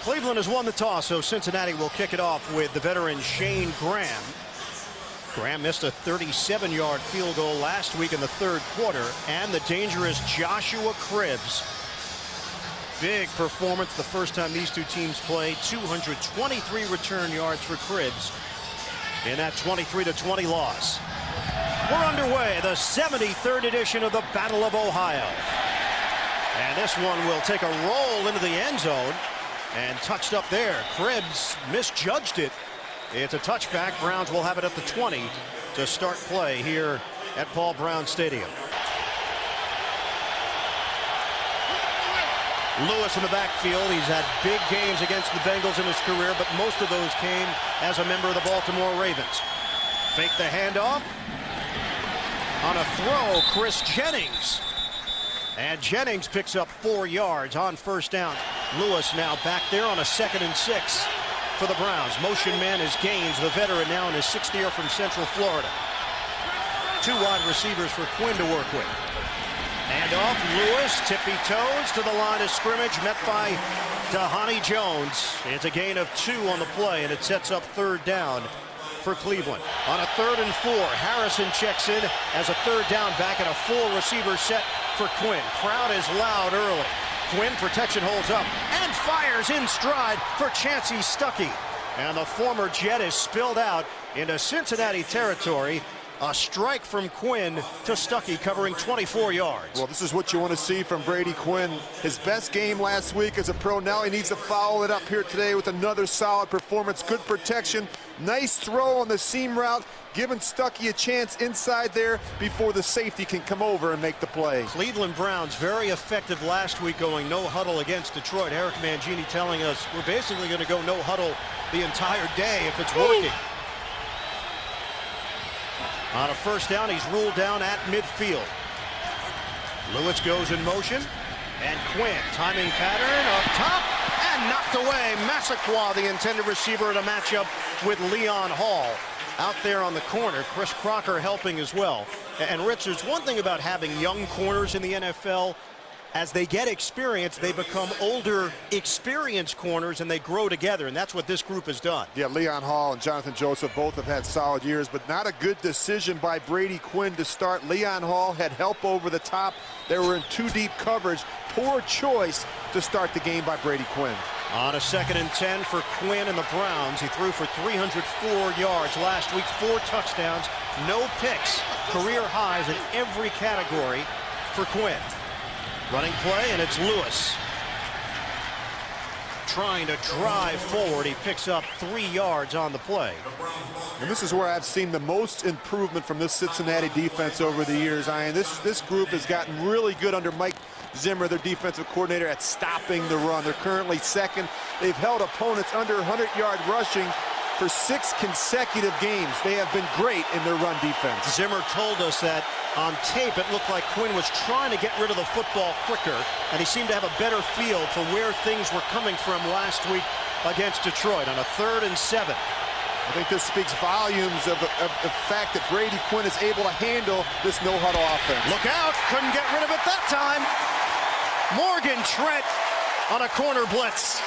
Cleveland has won the toss, so Cincinnati will kick it off with the veteran Shane Graham. Graham missed a 37-yard field goal last week in the third quarter, and the dangerous Joshua Cribbs. Big performance the first time these two teams played. 223 return yards for Cribbs in that 23-20 loss. We're underway, the 73rd edition of the Battle of Ohio. And this one will take a roll into the end zone and touched up there. Cribbs misjudged it. It's a touchback. Browns will have it at the 20 to start play here at Paul Brown Stadium. Lewis in the backfield. He's had big games against the Bengals in his career, but most of those came as a member of the Baltimore Ravens. Fake the handoff. On a throw, Chris Jennings. And Jennings picks up 4 yards on first down. Lewis now back there on a 2nd and 6 for the Browns. Motion man is Gaines, the veteran, now in his 6th year from Central Florida. 2 wide receivers for Quinn to work with. And off, Lewis, tippy toes to the line of scrimmage, met by Dhani Jones. It's a gain of 2 on the play, and it sets up 3rd down for Cleveland. On a 3rd and 4, Harrison checks in as a 3rd down back, and a full receiver set for Quinn. Crowd is loud early. Quinn, protection holds up and fires in stride for Chancey Stuckey. And the former Jet is spilled out into Cincinnati territory. A strike from Quinn to Stuckey, covering 24 yards. Well, this is what you want to see from Brady Quinn. His best game last week as a pro. Now he needs to follow it up here today with another solid performance. Good protection. Nice throw on the seam route, giving Stuckey a chance inside there before the safety can come over and make the play. Cleveland Browns very effective last week going no huddle against Detroit. Eric Mangini telling us we're basically going to go no huddle the entire day if it's working. On a first down, he's ruled down at midfield. Lewis goes in motion, and Quinn, timing pattern up top, and knocked away. Massaquoi, the intended receiver, in a matchup with Leon Hall. Out there on the corner, Chris Crocker helping as well. And Rich, there's one thing about having young corners in the NFL. As they get experience, they become older, experienced corners, and they grow together, and that's what this group has done. Yeah, Leon Hall and Jonathan Joseph both have had solid years, but not a good decision by Brady Quinn to start. Leon Hall had help over the top. They were in 2 deep coverage. Poor choice to start the game by Brady Quinn. On a 2nd and 10 for Quinn and the Browns. He threw for 304 yards last week, 4 touchdowns, no picks. Career highs in every category for Quinn. Running play, and it's Lewis. Trying to drive forward. He picks up 3 yards on the play. And this is where I've seen the most improvement from this Cincinnati defense over the years. This group has gotten really good under Mike Zimmer, their defensive coordinator, at stopping the run. They're currently 2nd. They've held opponents under 100-yard rushing for 6 consecutive games. They have been great in their run defense. Zimmer told us that on tape it looked like Quinn was trying to get rid of the football quicker, and he seemed to have a better feel for where things were coming from last week against Detroit on a 3rd and 7. I think this speaks volumes of the fact that Brady Quinn is able to handle this no-huddle offense. Look out, couldn't get rid of it that time. Morgan Trent on a corner blitz.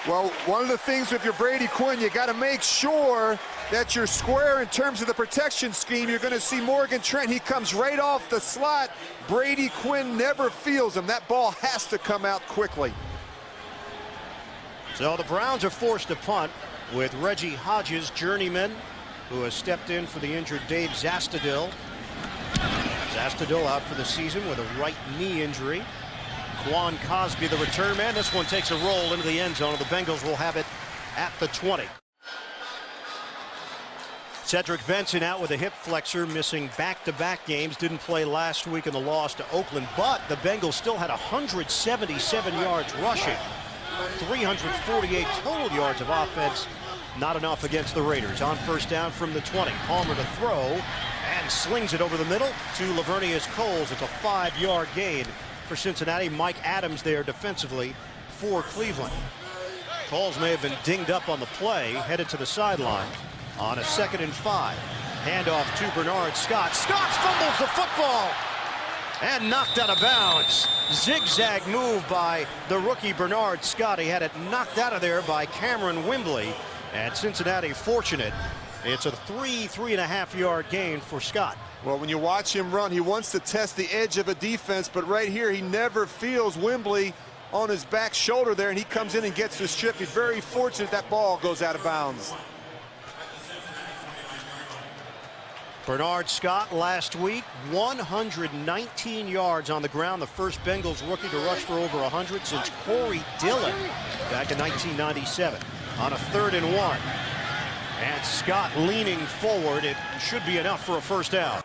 Well, one of the things with your Brady Quinn, you got to make sure that you're square in terms of the protection scheme. You're going to see Morgan Trent. He comes right off the slot. Brady Quinn never feels him. That ball has to come out quickly. So the Browns are forced to punt with Reggie Hodges, journeyman, who has stepped in for the injured Dave Zastudil. Zastudil out for the season with a right knee injury. Quan Cosby, the return man. This one takes a roll into the end zone, and the Bengals will have it at the 20. Cedric Benson out with a hip flexor, missing back-to-back games. Didn't play last week in the loss to Oakland, but the Bengals still had 177 yards rushing, 348 total yards of offense. Not enough against the Raiders. On first down from the 20. Palmer to throw, and slings it over the middle to Lavernius Coles. It's a 5-yard gain for Cincinnati. Mike Adams there defensively for Cleveland. Coles may have been dinged up on the play, headed to the sideline on a 2nd and 5. Handoff to Bernard Scott. Scott fumbles the football. And knocked out of bounds. Zigzag move by the rookie Bernard Scott. He had it knocked out of there by Cameron Wimbley. And Cincinnati fortunate. It's a 3.5 yard gain for Scott. Well, when you watch him run, he wants to test the edge of a defense, but right here he never feels Wimbley on his back shoulder there, and he comes in and gets the strip. He's very fortunate that ball goes out of bounds. Bernard Scott last week, 119 yards on the ground, the first Bengals rookie to rush for over 100 since Corey Dillon back in 1997 on a 3rd and 1. And Scott leaning forward. It should be enough for a first down.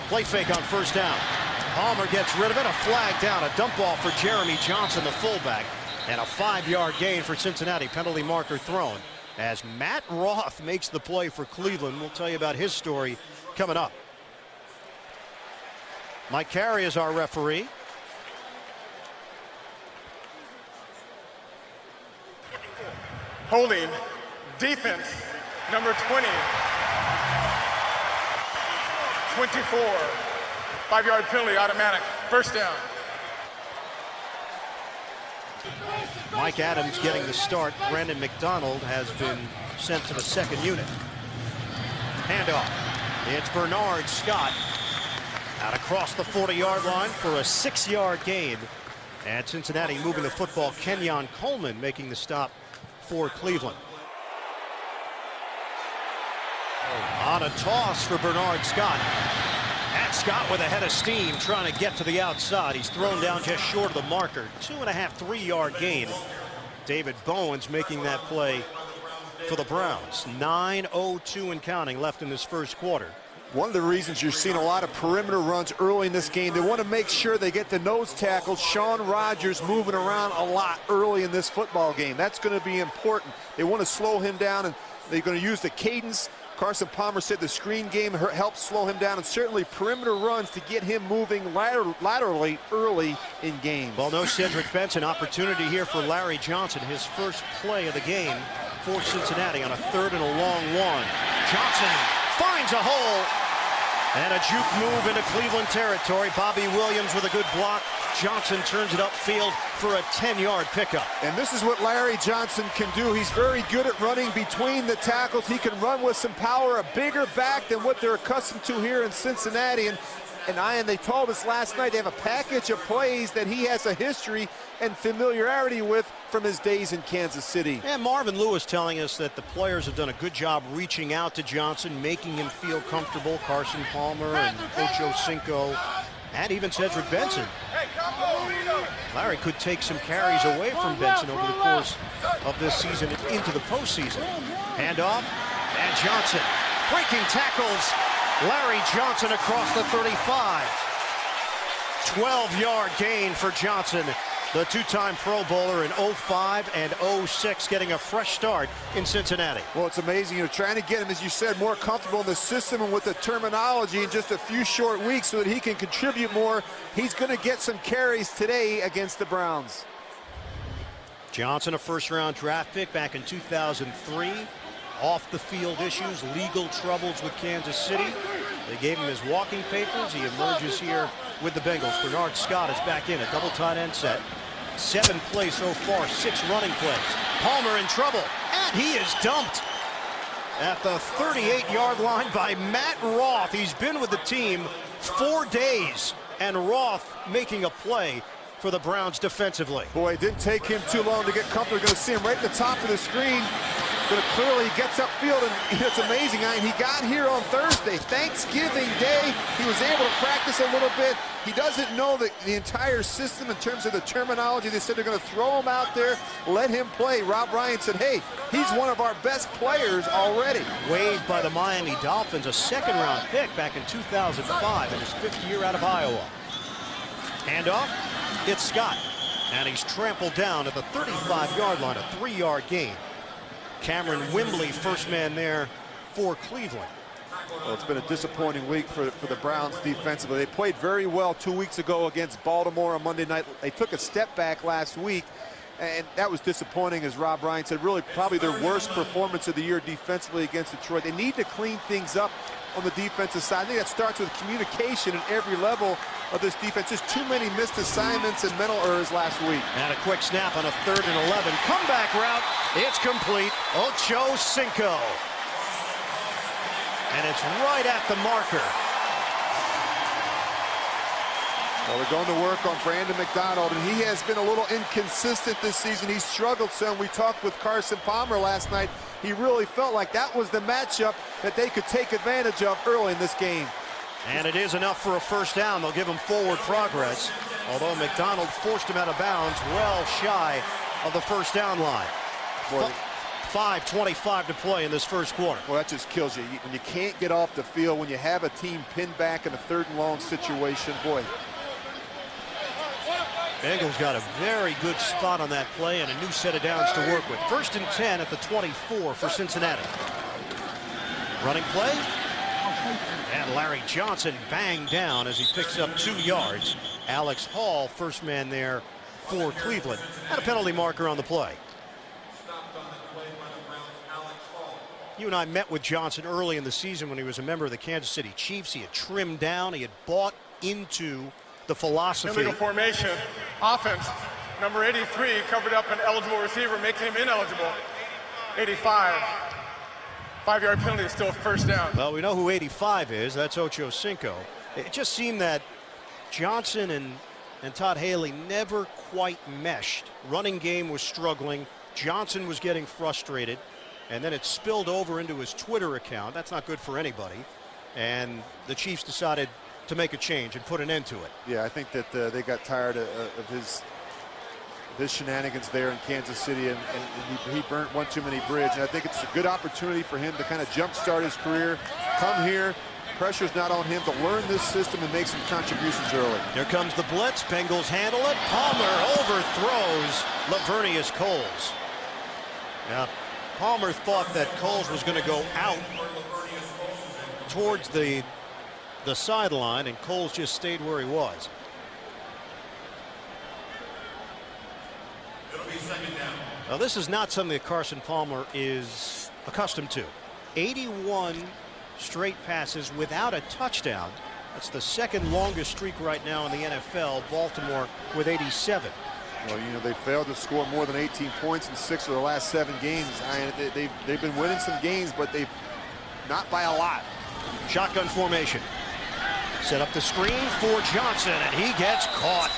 Play fake on first down. Palmer gets rid of it. A flag down. A dump ball for Jeremy Johnson, the fullback. And a 5-yard gain for Cincinnati. Penalty marker thrown as Matt Roth makes the play for Cleveland. We'll tell you about his story coming up. Mike Carey is our referee. Holding, defense, number 20. 24, 5-yard penalty, automatic, first down. Mike Adams getting the start. Brandon McDonald has been sent to the second unit. Handoff. It's Bernard Scott out across the 40-yard line for a 6-yard gain. And Cincinnati moving the football. Kenyon Coleman making the stop for Cleveland. On a toss for Bernard Scott. And Scott with a head of steam trying to get to the outside. He's thrown down just short of the marker. 2.5, 3-yard gain. David Bowens making that play for the Browns. 9:02 and counting left in this first quarter. One of the reasons you're seeing a lot of perimeter runs early in this game, they want to make sure they get the nose tackle. Sean Rogers moving around a lot early in this football game. That's going to be important. They want to slow him down, and they're going to use the cadence. Carson Palmer said the screen game helps slow him down, and certainly perimeter runs to get him moving laterally early in games. Well, no Cedric Benson. Opportunity here for Larry Johnson. His first play of the game for Cincinnati on a 3rd and a long one. Johnson finds a hole. And a juke move into Cleveland territory. Bobby Williams with a good block. Johnson turns it upfield for a 10-yard pickup. And this is what Larry Johnson can do. He's very good at running between the tackles. He can run with some power, a bigger back than what they're accustomed to here in Cincinnati. And Ian, they told us last night they have a package of plays that he has a history and familiarity with from his days in Kansas City. And Marvin Lewis telling us that the players have done a good job reaching out to Johnson, making him feel comfortable. Carson Palmer and Ocho Cinco and even Cedric Benson. Larry could take some carries away from Benson over the course of this season and into the postseason. Handoff, and Johnson breaking tackles. Larry Johnson across the 35. 12-yard gain for Johnson, the two-time Pro Bowler in 05 and 06, getting a fresh start in Cincinnati. Well, it's amazing. You're trying to get him, as you said, more comfortable in the system and with the terminology in just a few short weeks so that he can contribute more. He's going to get some carries today against the Browns. Johnson, a first-round draft pick back in 2003. Off-the-field issues, legal troubles with Kansas City. They gave him his walking papers. He emerges here with the Bengals. Bernard Scott is back in a double tight end set. 7 plays so far, 6 running plays. Palmer in trouble, and he is dumped at the 38-yard line by Matt Roth. He's been with the team 4 days, and Roth making a play for the Browns defensively. Boy, it didn't take him too long to get comfortable. You're going to see him right at the top of the screen. But clearly he gets upfield, and it's amazing. I mean, he got here on Thursday, Thanksgiving Day. He was able to practice a little bit. He doesn't know the entire system in terms of the terminology. They said they're going to throw him out there, let him play. Rob Ryan said, hey, he's one of our best players already. Waived by the Miami Dolphins, a 2nd-round pick back in 2005 in his 5th year out of Iowa. Handoff, it's Scott, and he's trampled down at the 35-yard line, a 3-yard gain. Cameron Wimbley, first man there for Cleveland. Well, it's been a disappointing week for the Browns defensively. They played very well 2 weeks ago against Baltimore on Monday night. They took a step back last week, And that was disappointing, as Rob Ryan said, really probably their worst performance of the year defensively against Detroit. They need to clean things up on the defensive side. I think that starts with communication at every level of this defense. Just too many missed assignments and mental errors last week. And a quick snap on a 3rd and 11. Comeback route. It's complete. Ocho Cinco. And it's right at the marker. Well, they're going to work on Brandon McDonald, and he has been a little inconsistent this season. He's struggled some. We talked with Carson Palmer last night. He really felt like that was the matchup that they could take advantage of early in this game. And it is enough for a first down. They'll give him forward progress, although McDonald forced him out of bounds well shy of the first down line. 5:25 to play in this first quarter. Well, that just kills you. When you can't get off the field, when you have a team pinned back in a 3rd and long situation, boy. Bengals got a very good spot on that play and a new set of downs to work with. 1st and 10 at the 24 for Cincinnati. Running play. And Larry Johnson banged down as he picks up 2 yards. Alex Hall, first man there for Cleveland. Had a penalty marker on the play. You and I met with Johnson early in the season when he was a member of the Kansas City Chiefs. He had trimmed down. He had bought into the philosophy. Illegal formation. Offense. Number 83 covered up an eligible receiver, making him ineligible. 85. 5-yard penalty is still a first down. Well, we know who 85 is. That's Ocho Cinco. It just seemed that Johnson and Todd Haley never quite meshed. Running game was struggling. Johnson was getting frustrated. And then it spilled over into his Twitter account. That's not good for anybody. And the Chiefs decided to make a change and put an end to it. Yeah, I think that they got tired of his shenanigans there in Kansas City, and he burnt one too many bridges. And I think it's a good opportunity for him to kind of jumpstart his career. Come here, pressure's not on him, to learn this system and make some contributions early. Here comes the blitz. Bengals handle it. Palmer overthrows Lavernius Coles. Now, Palmer thought that Coles was going to go out towards the sideline, and Coles just stayed where he was. Now, this is not something that Carson Palmer is accustomed to. 81 straight passes without a touchdown. That's the 2nd longest streak right now in the NFL. Baltimore with 87. Well, you know, they failed to score more than 18 points in 6 of the last 7 games. They've been winning some games, but they've not by a lot. Shotgun formation. Set up the screen for Johnson, and he gets caught.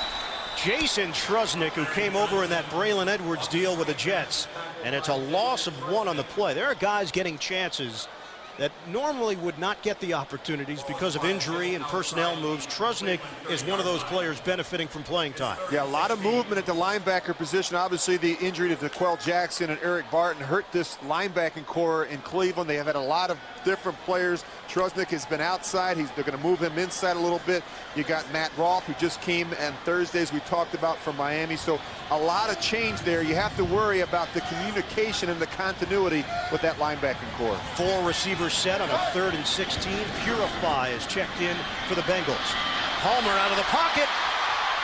Jason Trusnick, who came over in that Braylon Edwards deal with the Jets, and it's a loss of 1 on the play. There are guys getting chances that normally would not get the opportunities because of injury and personnel moves. Trusnick is one of those players benefiting from playing time. Yeah, a lot of movement at the linebacker position. Obviously, the injury to DeQuell Jackson and Eric Barton hurt this linebacking core in Cleveland. They have had a lot of different players. Trusnick has been outside. They're going to move him inside a little bit. You got Matt Roth, who just came on Thursday, as we talked about, from Miami. So a lot of change there. You have to worry about the communication and the continuity with that linebacking core. 4 receivers set on a 3rd and 16. Purify is checked in for the Bengals. Palmer out of the pocket,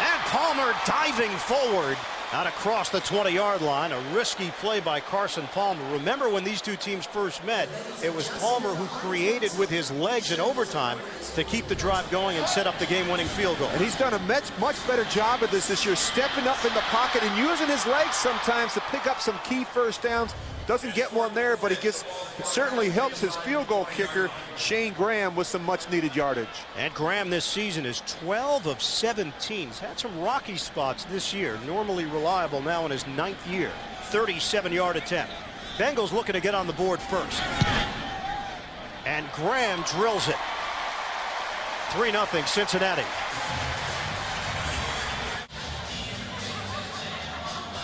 and Palmer diving forward out across the 20-yard line. A risky play by Carson Palmer. Remember when these two teams first met, it was Palmer who created with his legs in overtime to keep the drive going and set up the game-winning field goal. And he's done a much better job of this year, stepping up in the pocket and using his legs sometimes to pick up some key first downs. Doesn't get one there, but it certainly helps his field goal kicker, Shane Graham, with some much-needed yardage. And Graham this season is 12 of 17. He's had some rocky spots this year, normally reliable now in his 9th year. 37-yard attempt. Bengals looking to get on the board first. And Graham drills it. 3-0 Cincinnati.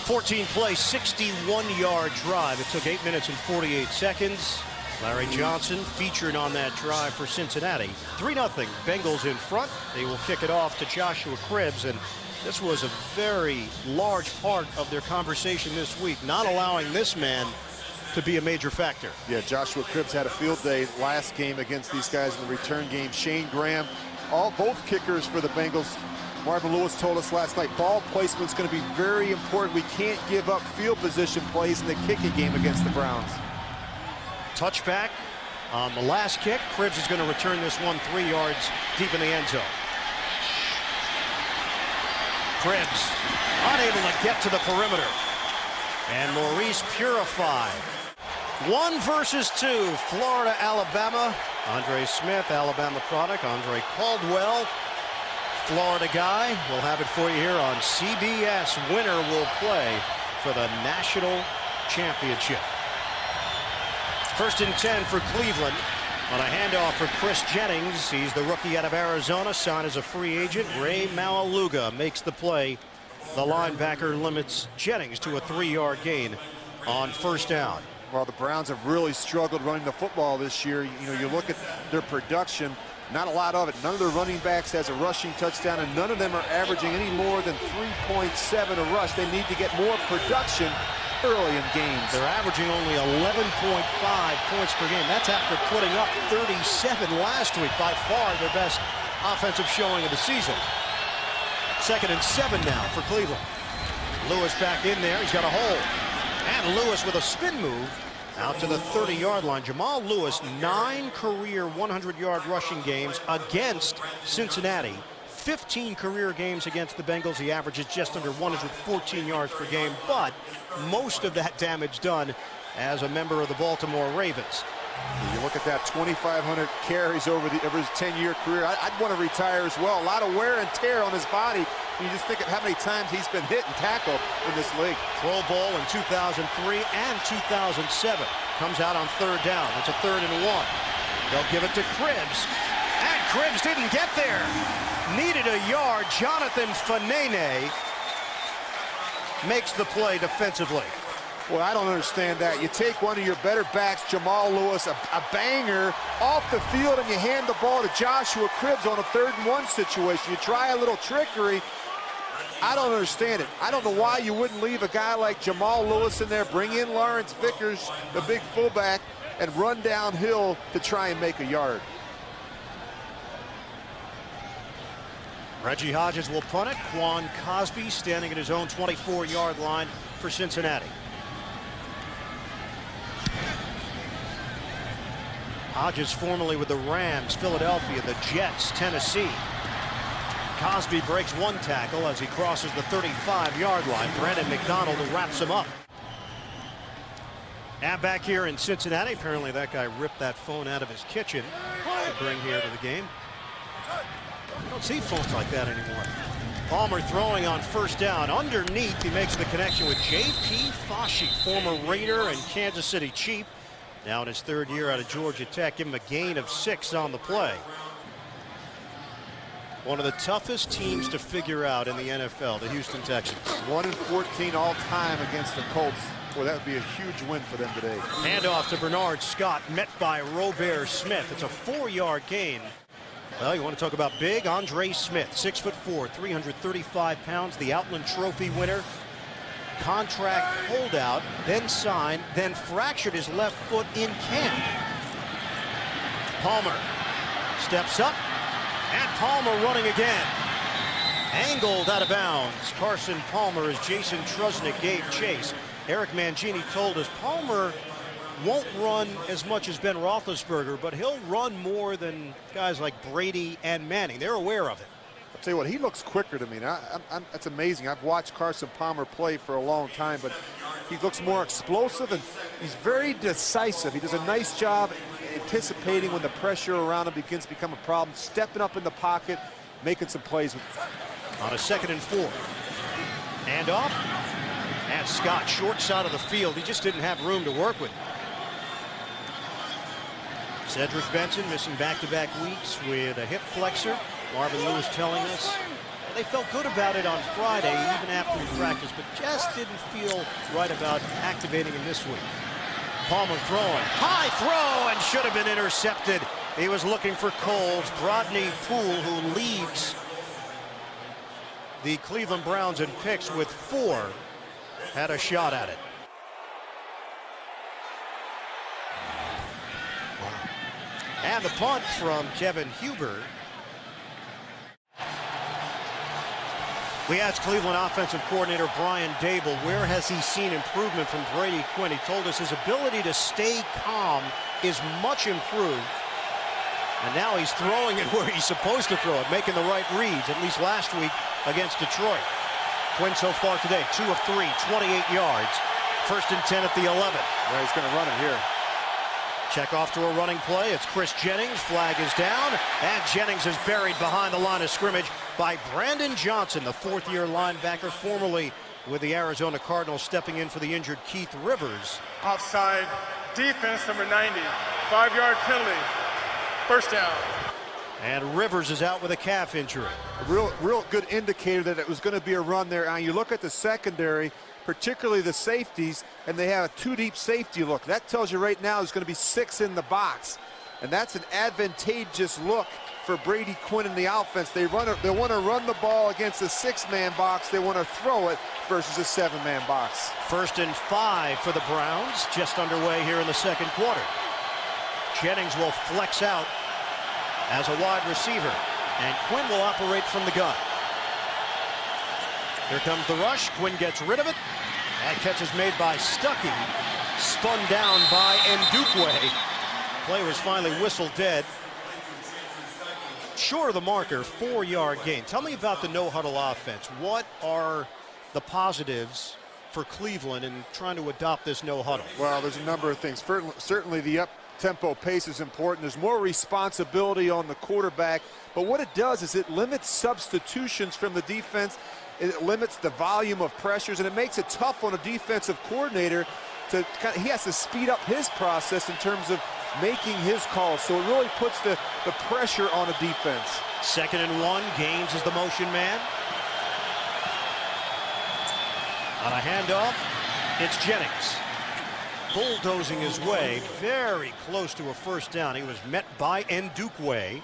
14-play, 61-yard drive. It took 8 minutes and 48 seconds. Larry Johnson featured on that drive for Cincinnati. 3-0, Bengals in front. They will kick it off to Joshua Cribbs, and this was a very large part of their conversation this week, not allowing this man to be a major factor. Yeah, Joshua Cribbs had a field day last game against these guys in the return game. Shane Graham both kickers for the Bengals. Marvin Lewis told us last night, ball placement's going to be very important. We can't give up field position plays in the kicking game against the Browns. Touchback on the last kick. Cribbs is going to return this one 3 yards deep in the end zone. Cribbs unable to get to the perimeter. And Maurice Purify. 1 versus 2, Florida, Alabama. Andre Smith, Alabama product. Andre Caldwell, Florida guy. We'll have it for you here on CBS. Winner will play for the national championship. 1st and 10 for Cleveland on a handoff for Chris Jennings. He's the rookie out of Arizona, signed as a free agent. Ray Maualuga makes the play. The linebacker limits Jennings to a 3-yard gain on 1st down. Well, the Browns have really struggled running the football this year. You know, you look at their production, not a lot of it. None of their running backs has a rushing touchdown, and none of them are averaging any more than 3.7 a rush. They need to get more production early in games. They're averaging only 11.5 points per game. That's after putting up 37 last week. By far their best offensive showing of the season. 2nd and 7 now for Cleveland. Lewis back in there. He's got a hole. And Lewis with a spin move out to the 30-yard line. Jamal Lewis, 9 career 100-yard rushing games against Cincinnati. 15 career games against the Bengals. He averages just under 114 yards per game, but most of that damage done as a member of the Baltimore Ravens. You look at that 2,500 carries over his 10-year career. I'd want to retire as well. A lot of wear and tear on his body. You just think of how many times he's been hit and tackled in this league. Pro Bowl in 2003 and 2007. Comes out on 3rd down. It's a 3rd and 1. They'll give it to Cribbs. And Cribbs didn't get there. Needed a yard. Jonathan Fanene makes the play defensively. Well, I don't understand that. You take one of your better backs, Jamal Lewis, a banger, off the field, and you hand the ball to Joshua Cribbs on a 3rd and 1 situation. You try a little trickery. I don't understand it. I don't know why you wouldn't leave a guy like Jamal Lewis in there, bring in Lawrence Vickers, the big fullback, and run downhill to try and make a yard. Reggie Hodges will punt it. Quan Cosby standing at his own 24-yard line for Cincinnati. Hodges formerly with the Rams, Philadelphia, the Jets, Tennessee. Cosby breaks 1 tackle as he crosses the 35-yard line. Brandon McDonald wraps him up. And back here in Cincinnati, apparently that guy ripped that phone out of his kitchen to bring here to the game. You don't see phones like that anymore. Palmer throwing on 1st down. Underneath, he makes the connection with J.P. Fauci, former Raider and Kansas City Chief. Now in his 3rd year out of Georgia Tech. Give him a gain of 6 on the play. One of the toughest teams to figure out in the NFL, the Houston Texans. 1-14 all time against the Colts. Boy, that would be a huge win for them today. Handoff to Bernard Scott, met by Robert Smith. It's a 4-yard gain. Well, you want to talk about big? Andre Smith, 6'4", 335 pounds, the Outland Trophy winner. Contract holdout, then signed, then fractured his left foot in camp. Palmer steps up, and Palmer running again. Angled out of bounds. Carson Palmer as Jason Trusnick gave chase. Eric Mangini told us Palmer won't run as much as Ben Roethlisberger, but he'll run more than guys like Brady and Manning. They're aware of it. I'll tell you what, he looks quicker to me. Now, it's amazing. I've watched Carson Palmer play for a long time, but he looks more explosive, and he's very decisive. He does a nice job anticipating when the pressure around him begins to become a problem, stepping up in the pocket, making some plays. On a 2nd and 4. Hand off. And Scott, short side of the field. He just didn't have room to work with. Cedric Benson missing back-to-back weeks with a hip flexor. Marvin Lewis telling us they felt good about it on Friday, even after he practiced, but just didn't feel right about activating him this week. Palmer throwing. High throw, and should have been intercepted. He was looking for Coles. Brodney Poole, who leads the Cleveland Browns in picks with 4, had a shot at it. And the punt from Kevin Huber. We asked Cleveland offensive coordinator Brian Dable, where has he seen improvement from Brady Quinn? He told us his ability to stay calm is much improved. And now he's throwing it where he's supposed to throw it, making the right reads, at least last week against Detroit. Quinn so far today, 2 of 3, 28 yards. 1st and 10 at the 11. Yeah, he's going to run it here. Check off to a running play. It's Chris Jennings. Flag is down. And Jennings is buried behind the line of scrimmage by Brandon Johnson, the 4th-year linebacker, formerly with the Arizona Cardinals, stepping in for the injured Keith Rivers. Offside, defense number 90, 5-yard penalty, 1st down. And Rivers is out with a calf injury. A real good indicator that it was going to be a run there. And you look at the secondary, particularly the safeties, and they have a 2-deep safety look. That tells you right now there's going to be 6 in the box. And that's an advantageous look for Brady Quinn in the offense. They want to run the ball against a 6-man box. They want to throw it versus a 7-man box. 1st and 5 for the Browns, just underway here in the 2nd quarter. Jennings will flex out as a wide receiver, and Quinn will operate from the gun. Here comes the rush. Quinn gets rid of it. That catch is made by Stuckey. Spun down by Ndukwe. Play was finally whistled dead. Short of the marker, 4-yard gain. Tell me about the no-huddle offense. What are the positives for Cleveland in trying to adopt this no-huddle? Well, there's a number of things. Certainly the up-tempo pace is important. There's more responsibility on the quarterback. But what it does is it limits substitutions from the defense. It limits the volume of pressures, and it makes it tough on a defensive coordinator to he has to speed up his process in terms of making his calls. So it really puts the pressure on a defense. 2nd and 1. Gaines is the motion man. On a handoff, it's Jennings. Bulldozing his way very close to a 1st down. He was met by Ndukwe.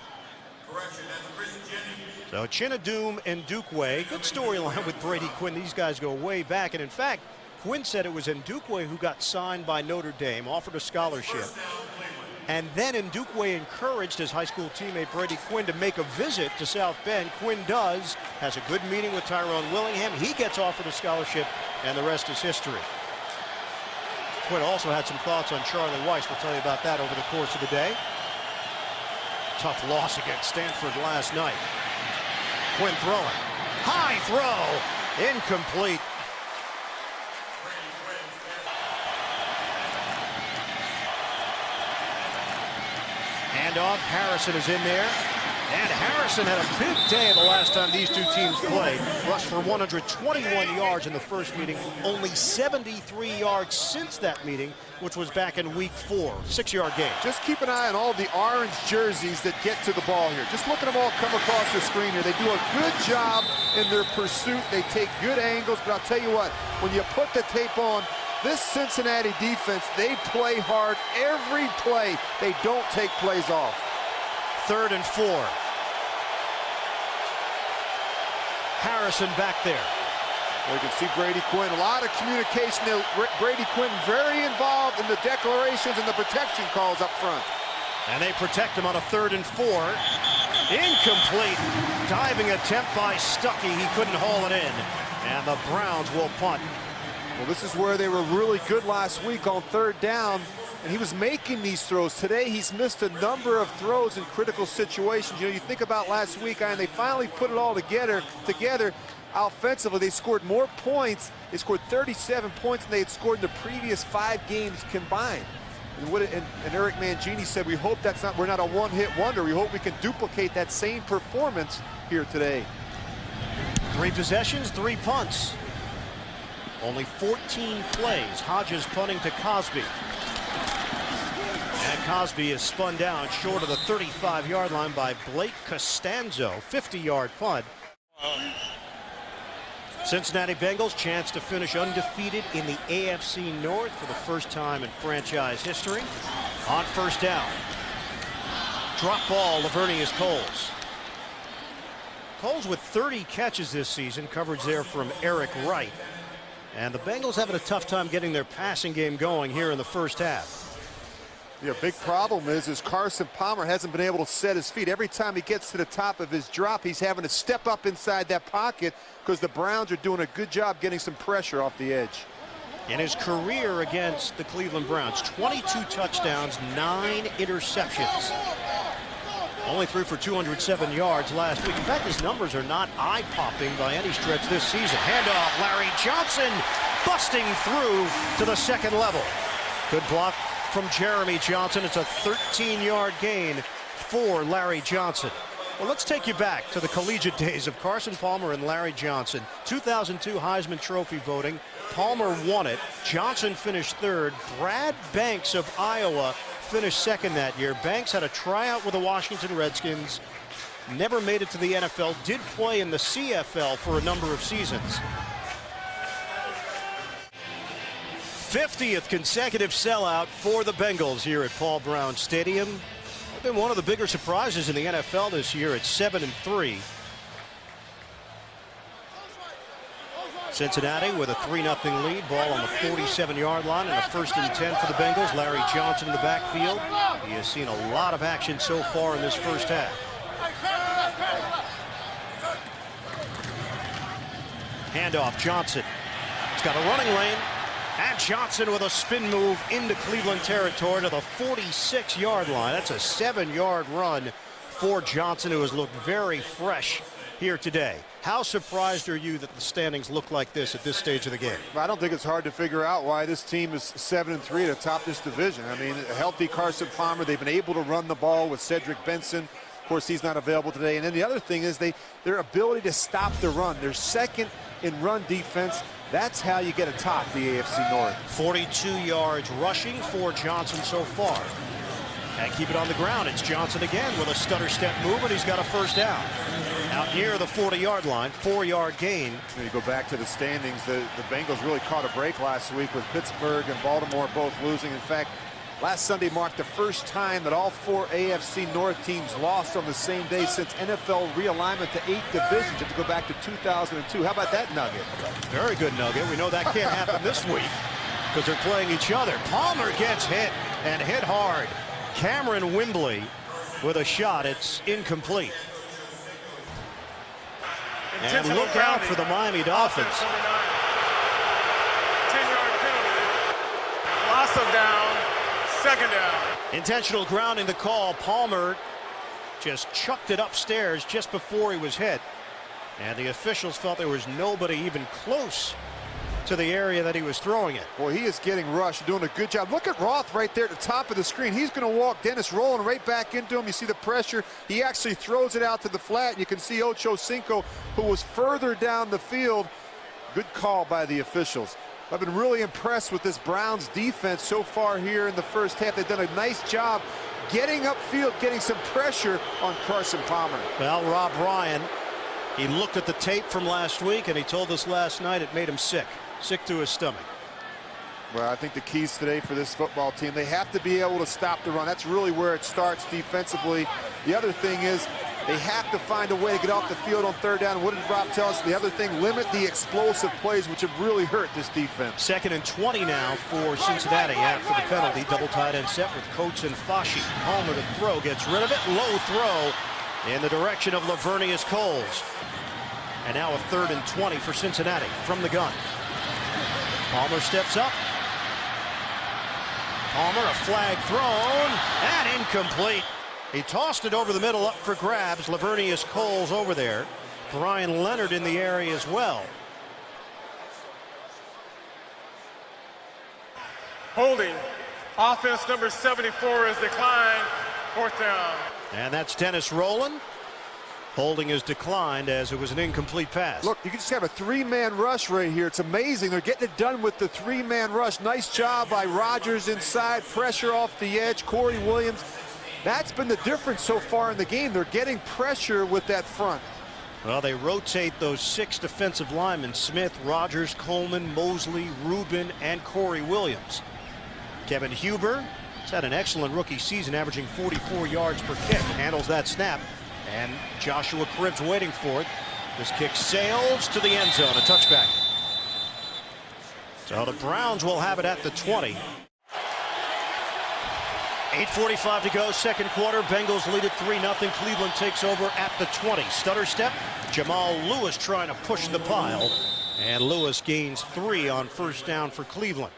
So Chinadum and Ndukwe, good storyline with Brady Quinn. These guys go way back. And in fact, Quinn said it was Ndukwe who got signed by Notre Dame, offered a scholarship. And then Ndukwe encouraged his high school teammate Brady Quinn to make a visit to South Bend. Quinn does, has a good meeting with Tyrone Willingham. He gets offered a scholarship, and the rest is history. Quinn also had some thoughts on Charlie Weiss. We'll tell you about that over the course of the day. Tough loss against Stanford last night. Quinn throwing. High throw. Incomplete. Handoff. Harrison is in there. And Harrison had a big day the last time these two teams played. Rushed for 121 yards in the first meeting. Only 73 yards since that meeting, which was back in week 4. 6-yard gain. Just keep an eye on all the orange jerseys that get to the ball here. Just look at them all come across the screen here. They do a good job in their pursuit. They take good angles, but I'll tell you what, when you put the tape on, this Cincinnati defense, they play hard every play. They don't take plays off. 3rd and 4. Harrison back there. Well, you can see Brady Quinn, a lot of communication there. Brady Quinn very involved in the declarations and the protection calls up front. And they protect him on a 3rd and 4. Incomplete. Diving attempt by Stuckey. He couldn't haul it in. And the Browns will punt. Well, this is where they were really good last week on 3rd down, and he was making these throws. Today, he's missed a number of throws in critical situations. You know, you think about last week, and they finally put it all together. Offensively, they scored more points. They scored 37 points than they had scored in the previous 5 games combined. And Eric Mangini said, we hope we're not a one-hit wonder. We hope we can duplicate that same performance here today. 3 possessions, 3 punts. Only 14 plays. Hodges punting to Cosby. And Cosby is spun down short of the 35-yard line by Blake Costanzo. 50-yard punt. Cincinnati Bengals chance to finish undefeated in the AFC North for the first time in franchise history. On 1st down. Drop ball, Lavernius Coles. Coles with 30 catches this season. Coverage there from Eric Wright. And the Bengals having a tough time getting their passing game going here in the first half. The big problem is Carson Palmer hasn't been able to set his feet. Every time he gets to the top of his drop, he's having to step up inside that pocket because the Browns are doing a good job getting some pressure off the edge. In his career against the Cleveland Browns, 22 touchdowns, 9 interceptions. Only threw for 207 yards last week. In fact, his numbers are not eye-popping by any stretch this season. Handoff, Larry Johnson busting through to the second level. Good block from Jeremy Johnson. It's a 13-yard gain for Larry Johnson. Well, let's take you back to the collegiate days of Carson Palmer and Larry Johnson. 2002 Heisman Trophy voting. Palmer won it. Johnson finished third. Brad Banks of Iowa finished second that year. Banks had a tryout with the Washington Redskins. Never made it to the NFL. Did play in the CFL for a number of seasons. 50th consecutive sellout for the Bengals here at Paul Brown Stadium. Been one of the bigger surprises in the NFL this year at 7-3. Cincinnati with a 3-0 lead. Ball on the 47-yard line and a 1st and 10 for the Bengals. Larry Johnson in the backfield. He has seen a lot of action so far in this first half. Handoff, Johnson. He's got a running lane. And Johnson with a spin move into Cleveland territory to the 46-yard line. That's a 7-yard run for Johnson, who has looked very fresh here today. How surprised are you that the standings look like this at this stage of the game? I don't think it's hard to figure out why this team is 7-3 to top this division. I mean, a healthy Carson Palmer. They've been able to run the ball with Cedric Benson. Of course, he's not available today. And then the other thing is their ability to stop the run. They're second in run defense. That's how you get atop the AFC North. 42 yards rushing for Johnson so far. And keep it on the ground. It's Johnson again with a stutter step move, and he's got a first down. Out near the 40-yard line, 4-yard gain. When you go back to the standings, the Bengals really caught a break last week with Pittsburgh and Baltimore both losing. In fact, last Sunday marked the first time that all 4 AFC North teams lost on the same day since NFL realignment to 8 divisions. You have to go back to 2002. How about that nugget? Very good nugget. We know that can't happen this week because they're playing each other. Palmer gets hit and hit hard. Cameron Wimbley with a shot. It's incomplete. And look out for the Miami Dolphins. 10-yard penalty. Loss of down. Second down. Intentional grounding the call. Palmer just chucked it upstairs just before he was hit. And the officials felt there was nobody even close to the area that he was throwing it. Boy, he is getting rushed, doing a good job. Look at Roth right there at the top of the screen. He's going to walk Dennis rolling right back into him. You see the pressure. He actually throws it out to the flat. You can see Ocho Cinco, who was further down the field. Good call by the officials. I've been really impressed with this Browns defense so far here in the first half. They've done a nice job getting upfield, getting some pressure on Carson Palmer. Well, Rob Ryan, he looked at the tape from last week, and he told us last night it made him sick to his stomach. Well, I think the keys today for this football team, they have to be able to stop the run. That's really where it starts defensively. The other thing is they have to find a way to get off the field on third down. What did Rob tell us? The other thing, limit the explosive plays, which have really hurt this defense. 2nd and 20 now for Cincinnati after the penalty. Double tight end set with Coates and Fashi. Palmer to throw, gets rid of it. Low throw in the direction of Lavernius Coles. And now a 3rd and 20 for Cincinnati from the gun. Palmer steps up. Palmer, a flag thrown, and incomplete. He tossed it over the middle, up for grabs. Lavernius Coles over there. Brian Leonard in the area as well. Holding. Offense number 74 is declined. 4th down. And that's Dennis Rowland. Holding is declined as it was an incomplete pass. Look, you can just have a 3-man rush right here. It's amazing. They're getting it done with the 3-man rush. Nice job by Rodgers inside. Pressure off the edge. Corey Williams. That's been the difference so far in the game. They're getting pressure with that front. Well, they rotate those 6 defensive linemen: Smith, Rodgers, Coleman, Mosley, Rubin, and Corey Williams. Kevin Huber has had an excellent rookie season, averaging 44 yards per kick. Handles that snap. And Joshua Cribbs waiting for it. This kick sails to the end zone, a touchback. So the Browns will have it at the 20. 8:45 to go, second quarter. Bengals lead it 3-0. Cleveland takes over at the 20. Stutter step. Jamal Lewis trying to push the pile. And Lewis gains 3 on first down for Cleveland.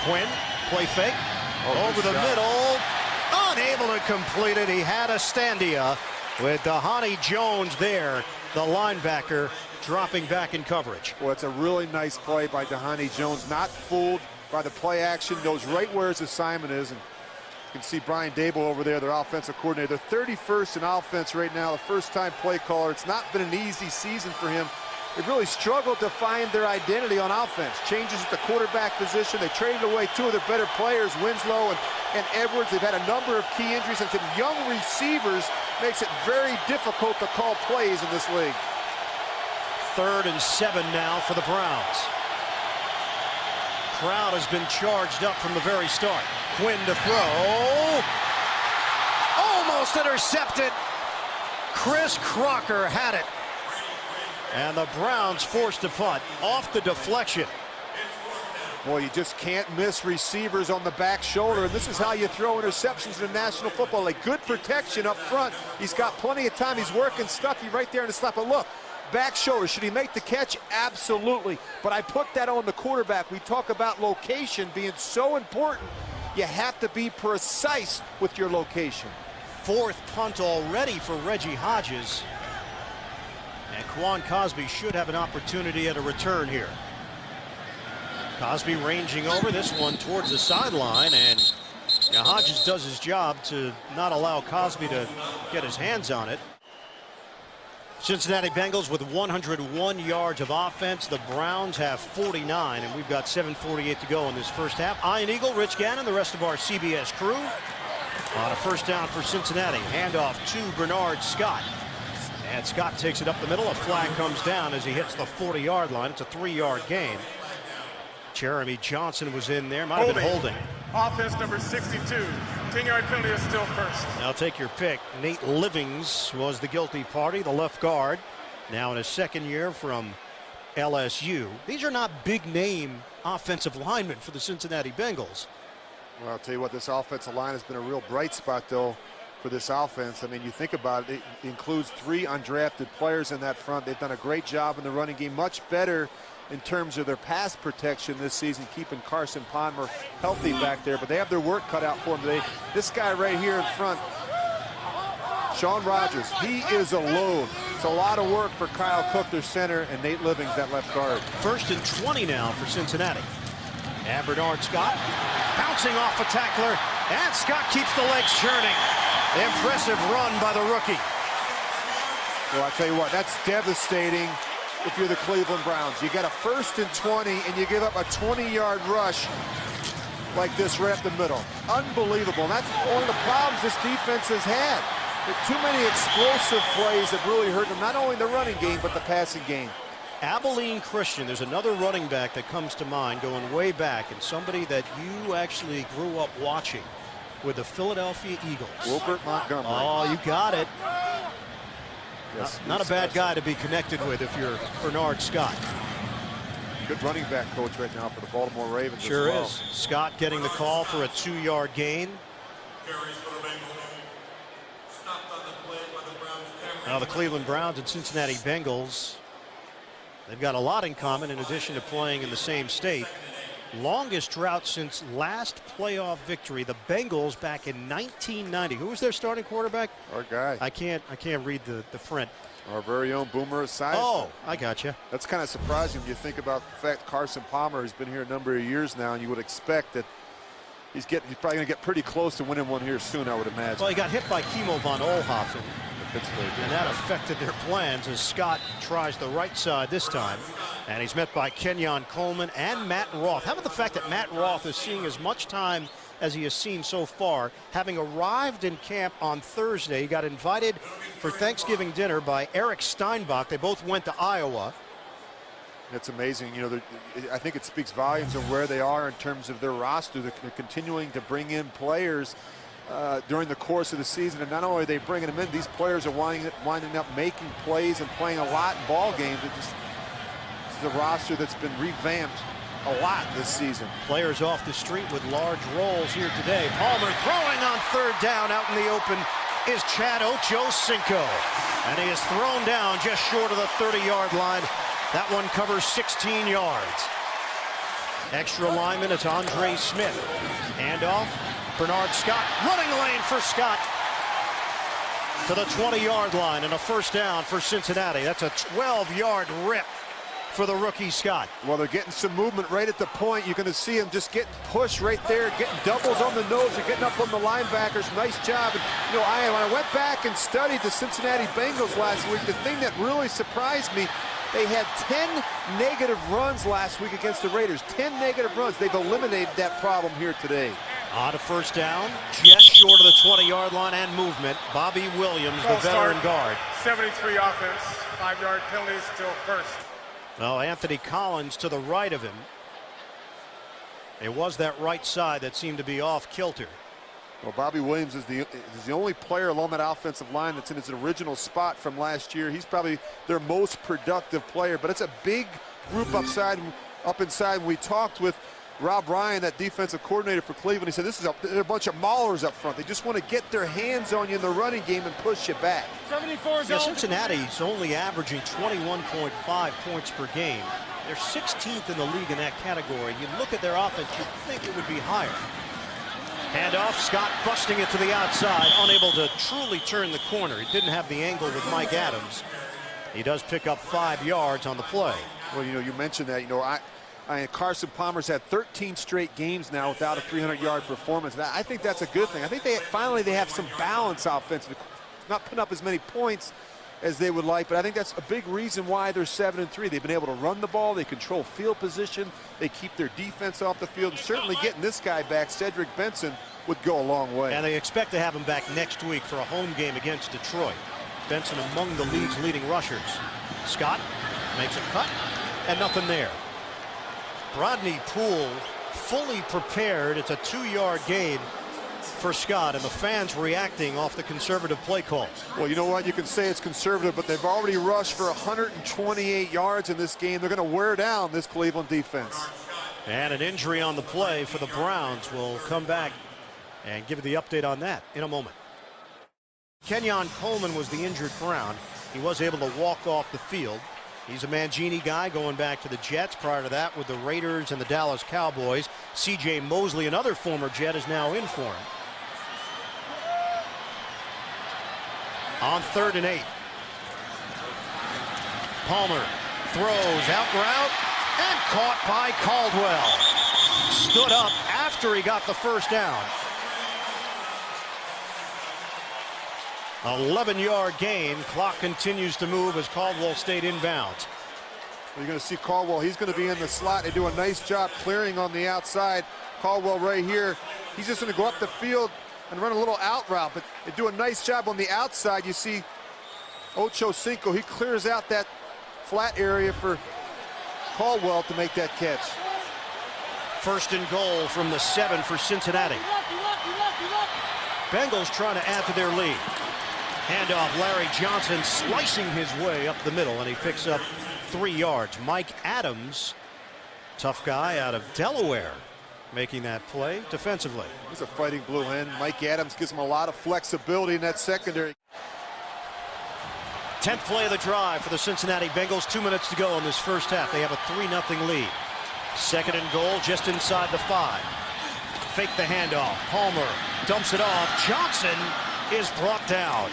Quinn, play fake. Over the middle. Unable to complete it. He had a standia with Dhani Jones there, the linebacker, dropping back in coverage. Well, it's a really nice play by Dhani Jones. Not fooled by the play action. Knows right where his assignment is. And you can see Brian Dable over there, their offensive coordinator. They're 31st in offense right now, the first-time play caller. It's not been an easy season for him. They've really struggled to find their identity on offense. Changes at the quarterback position. They traded away 2 of their better players, Winslow and Edwards. They've had a number of key injuries, and some young receivers makes it very difficult to call plays in this league. 3rd and 7 now for the Browns. Crowd has been charged up from the very start. Quinn to throw. Almost intercepted. Chris Crocker had it. And the Browns forced to punt off the deflection. Boy, you just can't miss receivers on the back shoulder, and this is how you throw interceptions in the National Football League. Good protection up front. He's got plenty of time. He's working Stuckey right there in the slap. But look, back shoulder. Should he make the catch? Absolutely. But I put that on the quarterback. We talk about location being so important. You have to be precise with your location. 4th punt already for Reggie Hodges. And Quan Cosby should have an opportunity at a return here. Cosby ranging over this one towards the sideline, and Hodges does his job to not allow Cosby to get his hands on it. Cincinnati Bengals with 101 yards of offense. The Browns have 49, and we've got 7:48 to go in this first half. Ian Eagle, Rich Gannon, the rest of our CBS crew on a first down for Cincinnati. Handoff to Bernard Scott. And Scott takes it up the middle. A flag comes down as he hits the 40-yard line. It's a 3-yard gain. Jeremy Johnson was in there. Might have been holding. Offense number 62. 10-yard penalty is still first. Now take your pick. Nate Livings was the guilty party, the left guard. Now in his 2nd year from LSU. These are not big-name offensive linemen for the Cincinnati Bengals. Well, I'll tell you what, this offensive line has been a real bright spot, though, for this offense. I mean, you think about it, it includes 3 undrafted players in that front. They've done a great job in the running game, much better in terms of their pass protection this season, keeping Carson Palmer healthy back there. But they have their work cut out for them today. This guy right here in front, Sean Rogers, he is a load. It's a lot of work for Kyle Cook, their center, and Nate Livings, that left guard. 1st and 20 now for Cincinnati. And Bernard Scott bouncing off a tackler, and Scott keeps the legs churning. Impressive run by the rookie. Well, I tell you what, that's devastating if you're the Cleveland Browns. You got a 1st and 20, and you give up a 20-yard rush like this right up the middle. Unbelievable. And that's one of the problems this defense has had. There are too many explosive plays that really hurt them, not only the running game, but the passing game. Abilene Christian, there's another running back that comes to mind going way back, and somebody that you actually grew up watching with the Philadelphia Eagles. Wilbert Montgomery. Oh, you got it. Yes, not a bad guy to be connected with if you're Bernard Scott. Good running back coach right now for the Baltimore Ravens. Sure as well. is. Scott getting the call for a 2-yard gain. Now the Cleveland Browns and Cincinnati Bengals, they've got a lot in common in addition to playing in the same state. Longest drought since last playoff victory. The Bengals back in 1990. Who was their starting quarterback? Our guy. I can't read the print. Our very own Boomer Esiason. Oh, I got you. That's kind of surprising when you think about the fact Carson Palmer has been here a number of years now, and you would expect that he's probably going to get pretty close to winning one here soon, I would imagine. Well, he got hit by Kimo von Oelhoffen, Pittsburgh, and that affected their plans as Scott tries the right side this time. And he's met by Kenyon Coleman and Matt Roth. How about the fact that Matt Roth is seeing as much time as he has seen so far, having arrived in camp on Thursday. He got invited for Thanksgiving dinner by Eric Steinbach. They both went to Iowa. It's amazing. You know, I think it speaks volumes of where they are in terms of their roster. They're continuing to bring in players during the course of the season, and not only are they bringing them in, these players are winding up making plays and playing a lot in ball games. This is a roster that's been revamped a lot this season. Players off the street with large rolls here today. Palmer throwing on third down out in the open is Chad Ochocinco. And he is thrown down just short of the 30-yard line. That one covers 16 yards. Extra lineman, it's Andre Smith. Handoff, Bernard Scott. Running lane for Scott to the 20-yard line and a first down for Cincinnati. That's a 12-yard rip for the rookie Scott. Well, they're getting some movement right at the point. You're going to see him just getting pushed right there, getting doubles on the nose, and getting up on the linebackers. Nice job. And, you know, when I went back and studied the Cincinnati Bengals last week, the thing that really surprised me, they had 10 negative runs last week against the Raiders. 10 negative runs. They've eliminated that problem here today. On a first down, just short of the 20-yard line and movement. Bobby Williams, the veteran guard. 73 offense, 5-yard penalties still first. Well, Anthony Collins to the right of him. It was that right side that seemed to be off kilter. Well, Bobby Williams is the only player along that offensive line that's in his original spot from last year. He's probably their most productive player, but it's a big group up inside. When we talked with Rob Ryan, that defensive coordinator for Cleveland, he said this is a bunch of maulers up front. They just want to get their hands on you in the running game and push you back. 74 yeah, Cincinnati's only averaging 21.5 points per game. They're 16th in the league in that category. You look at their offense, you'd think it would be higher. Handoff, Scott busting it to the outside, unable to truly turn the corner. He didn't have the angle with Mike Adams. He does pick up 5 yards on the play. Well, you know, you mentioned that. You know, Carson Palmer's had 13 straight games now without a 300-yard performance. And I think that's a good thing. I think finally they have some balance offensively, not putting up as many points as they would like, but I think that's a big reason why they're 7-3. They've been able to run the ball, they control field position, they keep their defense off the field, and certainly getting this guy back, Cedric Benson, would go a long way. And they expect to have him back next week for a home game against Detroit. Benson among the league's leading rushers. Scott makes a cut, and nothing there. Rodney Poole fully prepared. It's a 2-yard gain for Scott, and the fans reacting off the conservative play call. Well, you know what? You can say it's conservative, but they've already rushed for 128 yards in this game. They're going to wear down this Cleveland defense. And an injury on the play for the Browns. Will come back and give you the update on that in a moment. Kenyon Coleman was the injured Brown. He was able to walk off the field. He's a Mangini guy going back to the Jets. Prior to that with the Raiders and the Dallas Cowboys. C.J. Mosley, another former Jet, is now in for him. On 3rd and 8. Palmer throws out route and caught by Caldwell. Stood up after he got the first down. 11-yard gain. Clock continues to move as Caldwell stayed inbounds. You're going to see Caldwell. He's going to be in the slot. They do a nice job clearing on the outside. Caldwell right here. He's just going to go up the field and run a little out route, but they do a nice job on the outside. You see Ochocinco. He clears out that flat area for Caldwell to make that catch. 1st and goal from the 7 for Cincinnati. Bengals trying to add to their lead. Handoff, Larry Johnson slicing his way up the middle, and he picks up 3 yards. Mike Adams, tough guy out of Delaware, making that play defensively. He's a fighting blue hen. Mike Adams gives him a lot of flexibility in that secondary. 10th play of the drive for the Cincinnati Bengals. 2 minutes to go in this first half. They have a 3-0 lead. 2nd and goal just inside the 5. Fake the handoff. Palmer dumps it off. Johnson is brought down.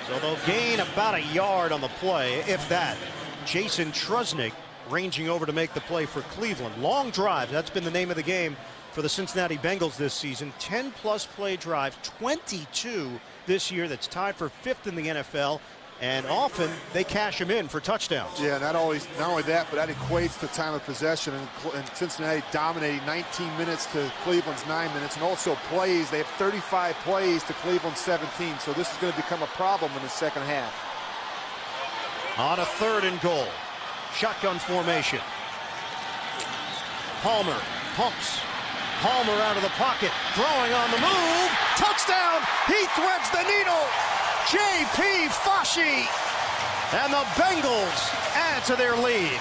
So they'll gain about a yard on the play, if that. Jason Trusnick ranging over to make the play for Cleveland. Long drive. That's been the name of the game for the Cincinnati Bengals this season. 10-plus play drive, 22 this year. That's tied for 5th in the NFL. And often they cash them in for touchdowns. Yeah, not only that, but that equates to time of possession. And Cincinnati dominating 19 minutes to Cleveland's 9 minutes. And also plays. They have 35 plays to Cleveland's 17. So this is going to become a problem in the second half. On a 3rd and goal. Shotgun formation. Palmer pumps. Palmer out of the pocket. Throwing on the move. Touchdown. He threads the needle. J.P. Fashi, and the Bengals add to their lead.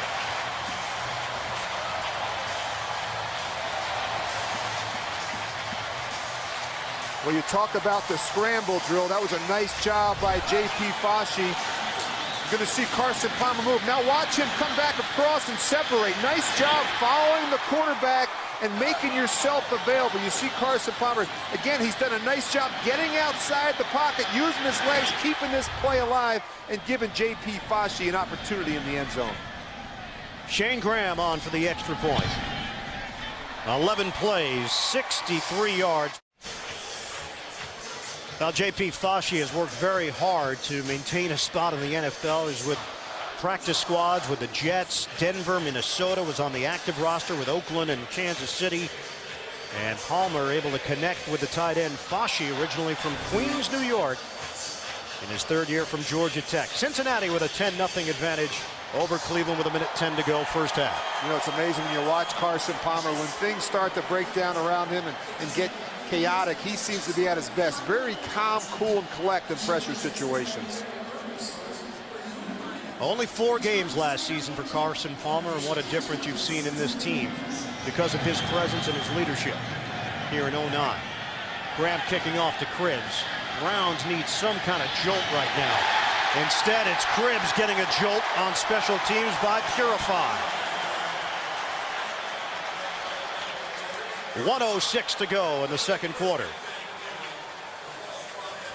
Well, you talk about the scramble drill. That was a nice job by J.P. Fauci. You're going to see Carson Palmer move. Now watch him come back across and separate. Nice job following the quarterback and making yourself available. You see Carson Palmer, again, he's done a nice job getting outside the pocket, using his legs, keeping this play alive, and giving J.P. Fauci an opportunity in the end zone. Shane Graham on for the extra point. 11 plays, 63 yards. Now, J.P. Fauci has worked very hard to maintain a spot in the NFL. He's with practice squads with the Jets. Denver, Minnesota, was on the active roster with Oakland and Kansas City. And Palmer able to connect with the tight end Fauci, originally from Queens, New York, in his third year from Georgia Tech. Cincinnati with a 10-0 advantage over Cleveland with 1:10 to go, first half. You know, it's amazing when you watch Carson Palmer, when things start to break down around him and get chaotic, he seems to be at his best. Very calm, cool, and collect in pressure situations. Only 4 games last season for Carson Palmer, and what a difference you've seen in this team because of his presence and his leadership here in 09. Graham kicking off to Cribbs. Browns need some kind of jolt right now. Instead, it's Cribbs getting a jolt on special teams by Purify. 1:06 to go in the second quarter.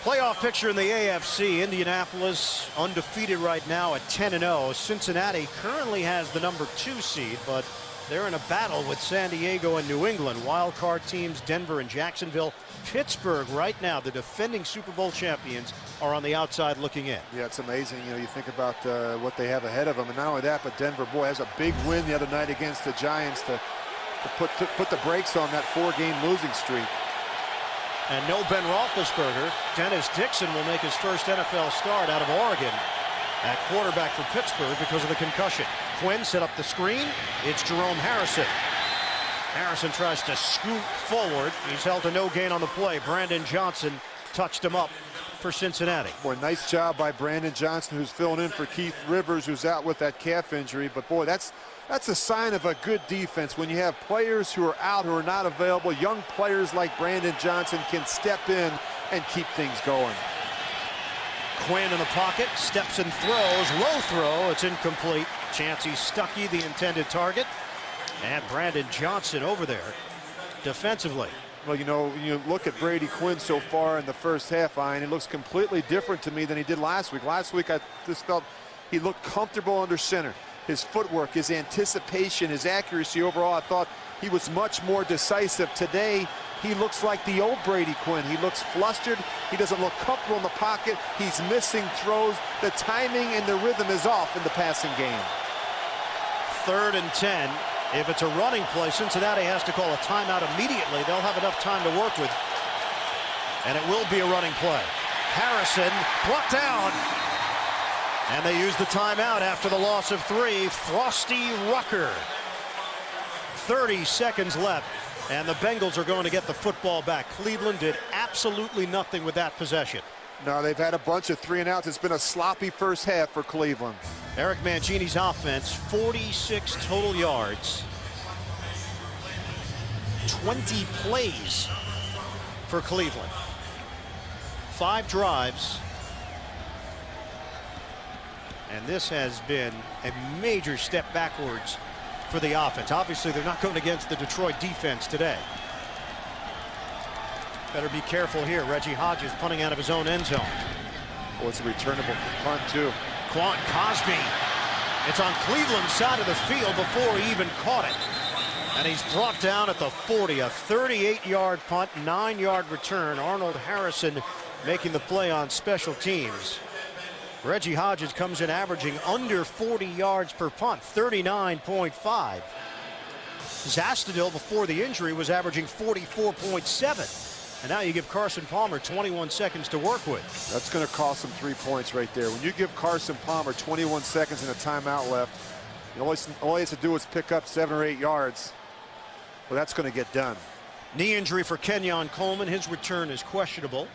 Playoff picture in the AFC. Indianapolis undefeated right now at 10-0. Cincinnati currently has the number 2 seed, but they're in a battle with San Diego and New England. Wild card teams Denver and Jacksonville. Pittsburgh right now, the defending Super Bowl champions, are on the outside looking in. Yeah, it's amazing. You know, you think about what they have ahead of them, and not only that, but Denver, boy, has a big win the other night against the Giants to put the brakes on that 4-game losing streak. And no Ben Roethlisberger. Dennis Dixon will make his first NFL start out of Oregon at quarterback for Pittsburgh because of the concussion. Quinn set up the screen. It's Jerome Harrison. Harrison tries to scoot forward. He's held to no gain on the play. Brandon Johnson touched him up for Cincinnati. Boy, nice job by Brandon Johnson, who's filling in for Keith Rivers, who's out with that calf injury. But boy, that's a sign of a good defense when you have players who are out, who are not available. Young players like Brandon Johnson can step in and keep things going. Quinn in the pocket, steps and throws. Low throw, it's incomplete. Chancey Stuckey, the intended target. And Brandon Johnson over there defensively. Well, you know, you look at Brady Quinn so far in the first half, Ian, it looks completely different to me than he did last week. Last week, I just felt he looked comfortable under center. His footwork, his anticipation, his accuracy overall, I thought he was much more decisive. Today, he looks like the old Brady Quinn. He looks flustered. He doesn't look comfortable in the pocket. He's missing throws. The timing and the rhythm is off in the passing game. 3rd and 10. If it's a running play, Cincinnati has to call a timeout immediately. They'll have enough time to work with. And it will be a running play. Harrison brought down. And they use the timeout after the loss of 3. Frosty Rucker. 30 seconds left. And the Bengals are going to get the football back. Cleveland did absolutely nothing with that possession. No, they've had a bunch of 3-and-outs. It's been a sloppy first half for Cleveland. Eric Mangini's offense, 46 total yards. 20 plays for Cleveland. 5 drives. And this has been a major step backwards for the offense. Obviously, they're not going against the Detroit defense today. Better be careful here. Reggie Hodges punting out of his own end zone. Oh, it's a returnable punt, too. Quan Cosby. It's on Cleveland's side of the field before he even caught it. And he's brought down at the 40. A 38-yard punt, 9-yard return. Arnold Harrison making the play on special teams. Reggie Hodges comes in averaging under 40 yards per punt, 39.5. Zastudil, before the injury, was averaging 44.7. And now you give Carson Palmer 21 seconds to work with. That's going to cost him 3 points right there. When you give Carson Palmer 21 seconds and a timeout left, all he has to do is pick up 7 or 8 yards. Well, that's going to get done. Knee injury for Kenyon Coleman. His return is questionable.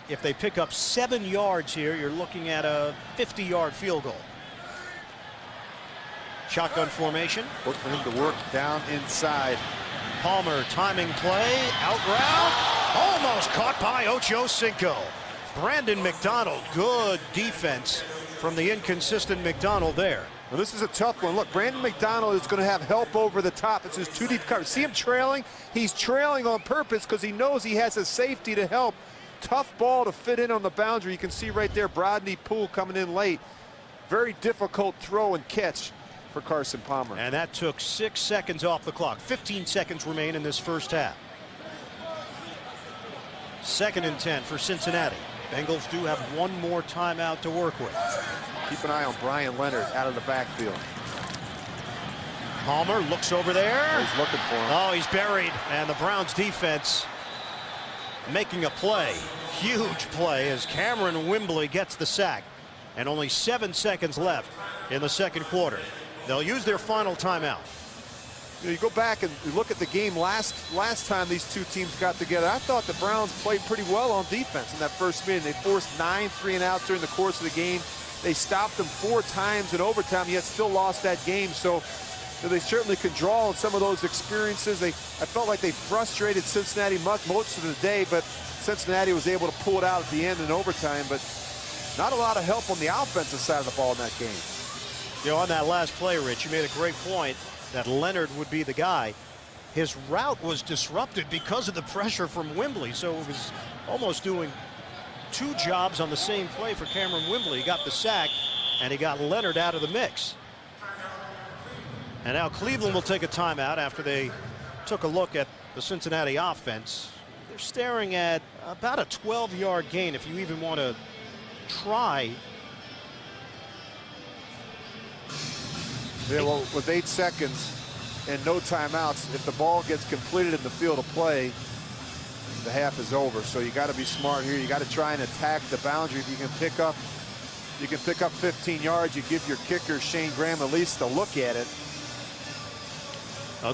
If they pick up 7 yards here, you're looking at a 50-yard field goal. Shotgun formation. Look for him to work down inside. Palmer timing play, out route. Almost caught by Ocho Cinco. Brandon McDonald, good defense from the inconsistent McDonald there. Well, this is a tough one. Look, Brandon McDonald is going to have help over the top. It's his two deep coverage. See him trailing? He's trailing on purpose because he knows he has a safety to help. Tough ball to fit in on the boundary. You can see right there Brodney Poole coming in late. Very difficult throw and catch for Carson Palmer. And that took 6 seconds off the clock. 15 seconds remain in this first half. 2nd and 10 for Cincinnati. Bengals do have one more timeout to work with. Keep an eye on Brian Leonard out of the backfield. Palmer looks over there. He's looking for him. Oh, he's buried. And the Browns defense making a play. Huge play as Cameron Wimbley gets the sack. And only 7 seconds left in the second quarter. They'll use their final timeout. You go back and look at the game last time these two teams got together. I thought the Browns played pretty well on defense in that first meeting. They forced 9 3-and-outs during the course of the game. They stopped them 4 times in overtime, yet still lost that game. So they certainly can draw on some of those experiences. I felt like they frustrated Cincinnati most of the day, but Cincinnati was able to pull it out at the end in overtime. But not a lot of help on the offensive side of the ball in that game. You know, on that last play, Rich, you made a great point that Leonard would be the guy. His route was disrupted because of the pressure from Wimbley, so it was almost doing 2 jobs on the same play for Cameron Wimbley. He got the sack, and he got Leonard out of the mix. And now Cleveland will take a timeout after they took a look at the Cincinnati offense. They're staring at about a 12-yard gain if you even want to try. Yeah, well, with 8 seconds and no timeouts, if the ball gets completed in the field of play, the half is over. So you got to be smart here. You got to try and attack the boundary. If you can pick up 15 yards, you give your kicker Shane Graham at least a look at it.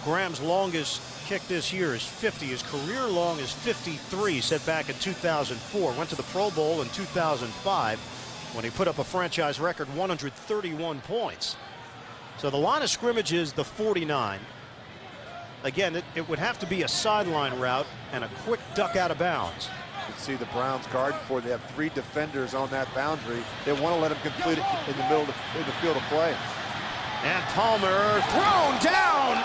Graham's longest kick this year is 50. His career long is 53, set back in 2004. Went to the Pro Bowl in 2005 when he put up a franchise record 131 points. So the line of scrimmage is the 49. Again, it would have to be a sideline route and a quick duck out of bounds. You can see the Browns guard for. They have 3 defenders on that boundary. They want to let him complete it in the middle of the field of play. And Palmer thrown down.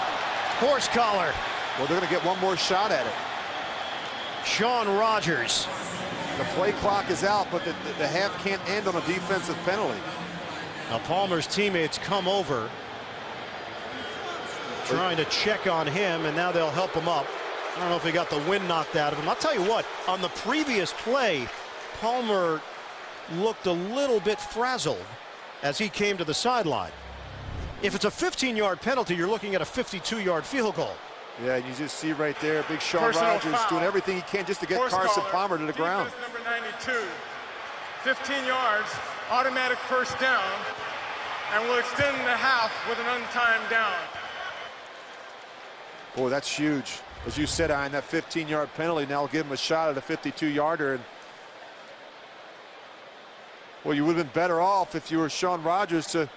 Horse collar. Well, they're going to get one more shot at it. Sean Rogers. The play clock is out, but the half can't end on a defensive penalty. Now Palmer's teammates come over, trying to check on him, and now they'll help him up. I don't know if he got the wind knocked out of him. I'll tell you what, on the previous play, Palmer looked a little bit frazzled as he came to the sideline. If it's a 15-yard penalty, you're looking at a 52-yard field goal. Yeah, you just see right there, big Sean Personal Rogers foul. doing everything he can just to get Horse Carson collar. Palmer to the ground. Defense number 92, 15 yards, automatic first down, and will extend the half with an untimed down. Boy, that's huge. As you said, Ian, that 15-yard penalty now will give him a shot at a 52-yarder. And well, you would have been better off if you were Sean Rogers to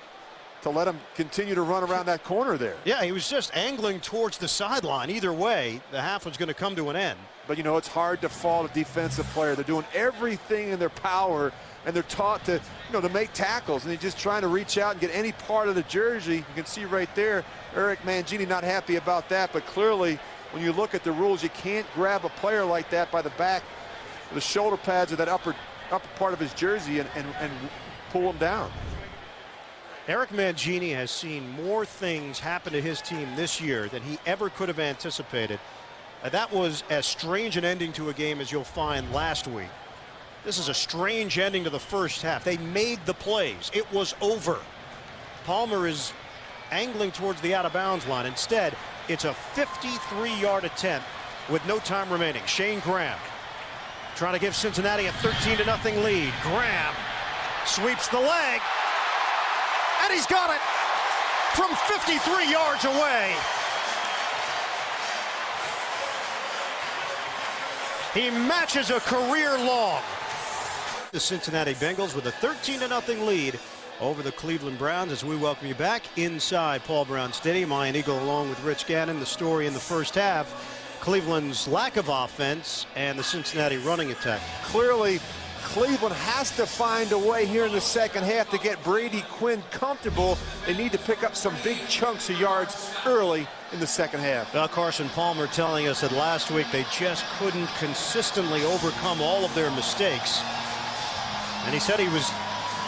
let him continue to run around that corner there. Yeah, he was just angling towards the sideline. Either way, the half was going to come to an end. But, you know, it's hard to fault a defensive player. They're doing everything in their power, and they're taught to, to make tackles, and they're just trying to reach out and get any part of the jersey. You can see right there, Eric Mangini not happy about that, but clearly when you look at the rules, you can't grab a player like that by the back, the shoulder pads or that upper part of his jersey and pull him down. Eric Mangini has seen more things happen to his team this year than he ever could have anticipated. That was as strange an ending to a game as you'll find last week. This is a strange ending to the first half. They made the plays. It was over. Palmer is angling towards the out-of-bounds line. Instead, it's a 53-yard attempt with no time remaining. Shane Graham trying to give Cincinnati a 13-0 lead. Graham sweeps the leg, and he's got it from 53 yards away. He matches a career long. The Cincinnati Bengals with a 13-0 lead over the Cleveland Browns as we welcome you back inside Paul Brown Stadium. Ian Eagle along with Rich Gannon. The story in the first half, Cleveland's lack of offense and the Cincinnati running attack. Clearly, Cleveland has to find a way here in the second half to get Brady Quinn comfortable. They need to pick up some big chunks of yards early in the second half. Carson Palmer telling us that last week they just couldn't consistently overcome all of their mistakes. And he said he was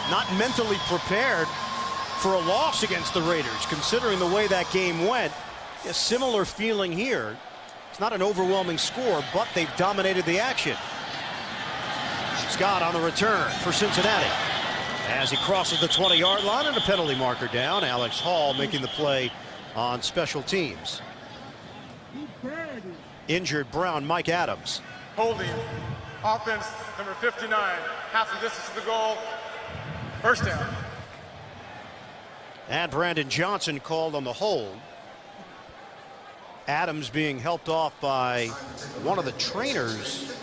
not mentally prepared for a loss against the Raiders, considering the way that game went. A similar feeling here. It's not an overwhelming score, but they've dominated the action. Scott on the return for Cincinnati as he crosses the 20-yard line and a penalty marker down. Alex Hall making the play on special teams. Injured Brown Mike Adams. Holding. Offense, number 59. Half the distance to the goal. First down. And Brandon Johnson called on the hold. Adams being helped off by one of the trainers.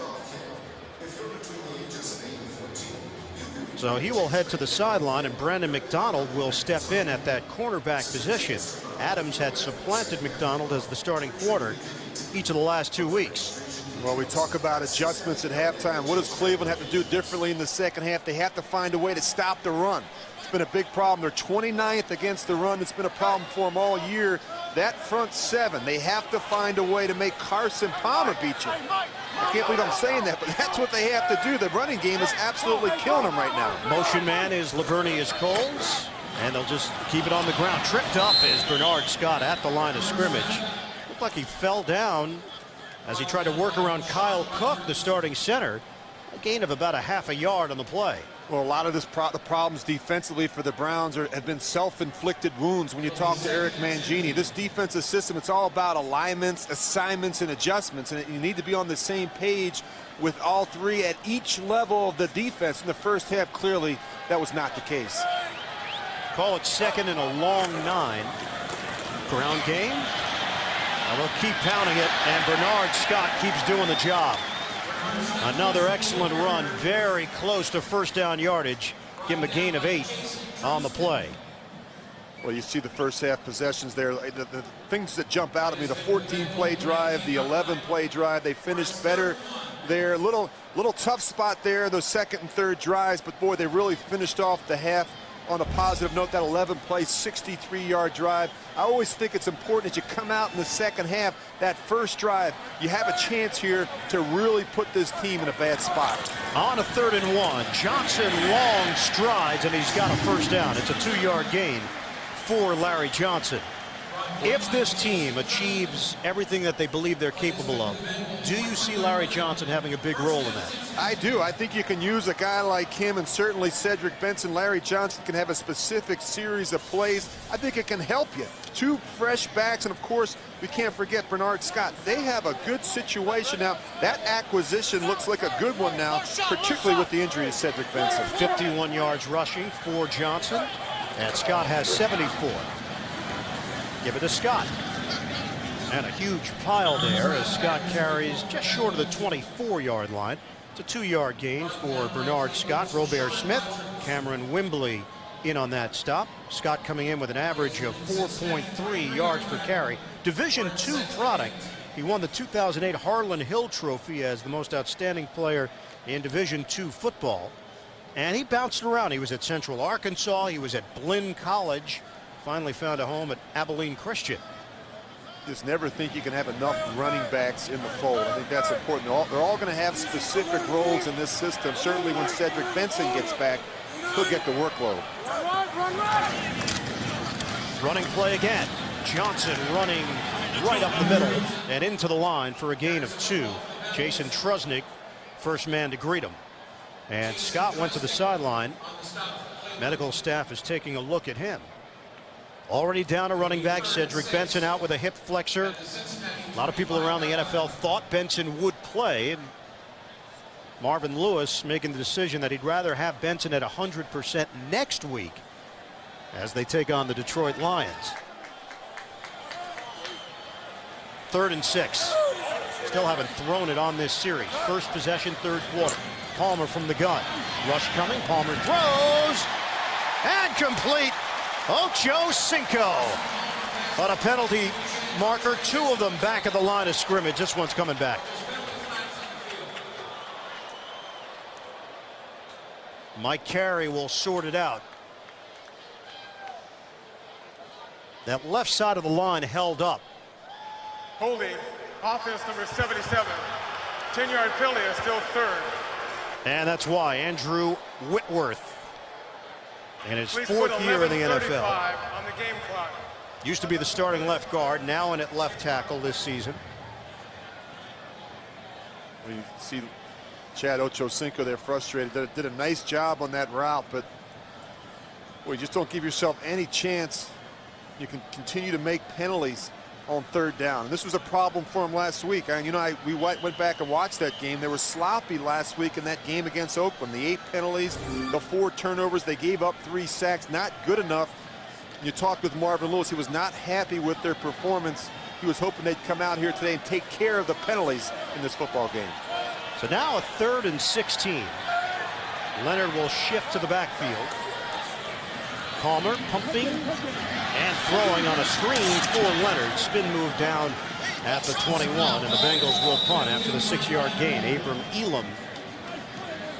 So he will head to the sideline, and Brandon McDonald will step in at that cornerback position. Adams had supplanted McDonald as the starting quarter each of the last 2 weeks. Well, we talk about adjustments at halftime. What does Cleveland have to do differently in the second half? They have to find a way to stop the run. It's been a big problem. They're 29th against the run. It's been a problem for them all year. That front seven, they have to find a way to make Carson Palmer beat you. I can't believe I'm saying that, but that's what they have to do. The running game is absolutely killing them right now. Motion man is Lavernius Coles, and they'll just keep it on the ground. Tripped up is Bernard Scott at the line of scrimmage. Looked like he fell down as he tried to work around Kyle Cook, the starting center. A gain of about a half a yard on the play. Well, a lot of the problems defensively for the Browns have been self-inflicted wounds. When you talk to Eric Mangini, this defensive system, it's all about alignments, assignments, and adjustments, and you need to be on the same page with all three at each level of the defense. In the first half, clearly, that was not the case. Call it second and a long 9. Ground game. Now they'll keep pounding it, and Bernard Scott keeps doing the job. Another excellent run, very close to first down yardage. Give him a gain of 8 on the play. Well, you see the first half possessions there. The things that jump out at me, the 14-play drive, the 11-play drive, they finished better there. Little tough spot there, those second and third drives, but boy, they really finished off the half on a positive note. That 11-play, 63-yard drive. I always think it's important as you come out in the second half, that first drive, you have a chance here to really put this team in a bad spot. On a 3rd and 1, Johnson long strides, and he's got a first down. It's a 2-yard gain for Larry Johnson. If this team achieves everything that they believe they're capable of, do you see Larry Johnson having a big role in that? I do. I think you can use a guy like him, and certainly Cedric Benson. Larry Johnson can have a specific series of plays. I think it can help you. 2 fresh backs, and of course, we can't forget Bernard Scott. They have a good situation now. That acquisition looks like a good one now, particularly with the injury to Cedric Benson. 51 yards rushing for Johnson, and Scott has 74. Give it to Scott. And a huge pile there as Scott carries just short of the 24-yard line. It's a 2-yard gain for Bernard Scott. Robert Smith, Cameron Wimbley in on that stop. Scott coming in with an average of 4.3 yards per carry. Division II product. He won the 2008 Harlan Hill Trophy as the most outstanding player in Division II football. And he bounced around. He was at Central Arkansas. He was at Blinn College. Finally found a home at Abilene Christian. Just never think you can have enough running backs in the fold. I think that's important. They're all going to have specific roles in this system. Certainly when Cedric Benson gets back, he'll get the workload. Running play again. Johnson running right up the middle and into the line for a gain of 2. Jason Trusnick, first man to greet him. And Scott went to the sideline. Medical staff is taking a look at him. Already down a running back. Cedric Benson out with a hip flexor. A lot of people around the NFL thought Benson would play. And Marvin Lewis making the decision that he'd rather have Benson at 100% next week as they take on the Detroit Lions. 3rd and 6. Still haven't thrown it on this series. First possession, 3rd quarter. Palmer from the gun. Rush coming. Palmer throws. And complete. Ocho Cinco. But a penalty marker. 2 of them back at the line of scrimmage. This one's coming back. Mike Carey will sort it out. That left side of the line held up. Holding, offense number 77. 10-yard penalty is still third. And that's why Andrew Whitworth, in his Please 4th year in the 11:35 NFL. on the game clock. Used to be the starting left guard, now in at left tackle this season. We see Chad Ochocinco there frustrated. Did a nice job on that route, but boy, just don't give yourself any chance. You can continue to make penalties on 3rd down. And this was a problem for him last week. And we went back and watched that game. They were sloppy last week in that game against Oakland. The 8 penalties, the 4 turnovers. They gave up 3 sacks. Not good enough. You talked with Marvin Lewis. He was not happy with their performance. He was hoping they'd come out here today and take care of the penalties in this football game. So now a 3rd and 16. Leonard will shift to the backfield. Palmer pumping and throwing on a screen for Leonard. Spin move down at the 21, and the Bengals will punt after the 6-yard gain. Abram Elam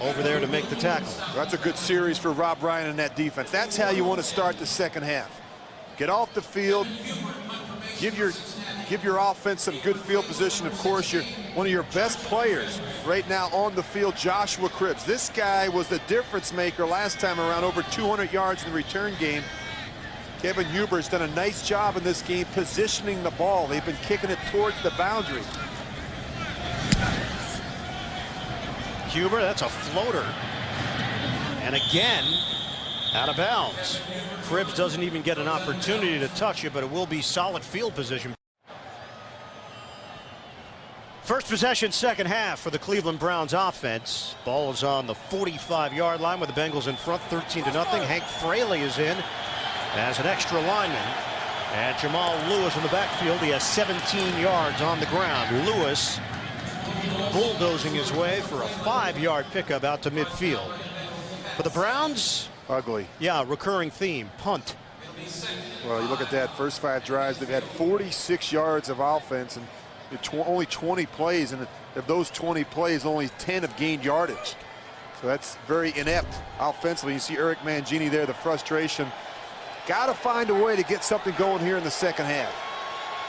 over there to make the tackle. That's a good series for Rob Ryan and that defense. That's how you want to start the second half. Get off the field, give your offense some good field position. Of course, one of your best players right now on the field, Joshua Cribbs. This guy was the difference maker last time around, over 200 yards in the return game. Kevin Huber's done a nice job in this game positioning the ball. They've been kicking it towards the boundary. Huber, that's a floater. And again, out of bounds. Cribbs doesn't even get an opportunity to touch it, but it will be solid field position. First possession, second half for the Cleveland Browns offense. Ball is on the 45-yard line with the Bengals in front, 13-0. Hank Fraley is in as an extra lineman. And Jamal Lewis in the backfield. He has 17 yards on the ground. Lewis bulldozing his way for a 5-yard pickup out to midfield. For the Browns, ugly. Yeah, recurring theme, punt. Well, you look at that, first 5 drives, they've had 46 yards of offense and only 20 plays, and of those 20 plays, only 10 have gained yardage. So that's very inept offensively. You see Eric Mangini there, the frustration. Got to find a way to get something going here in the second half.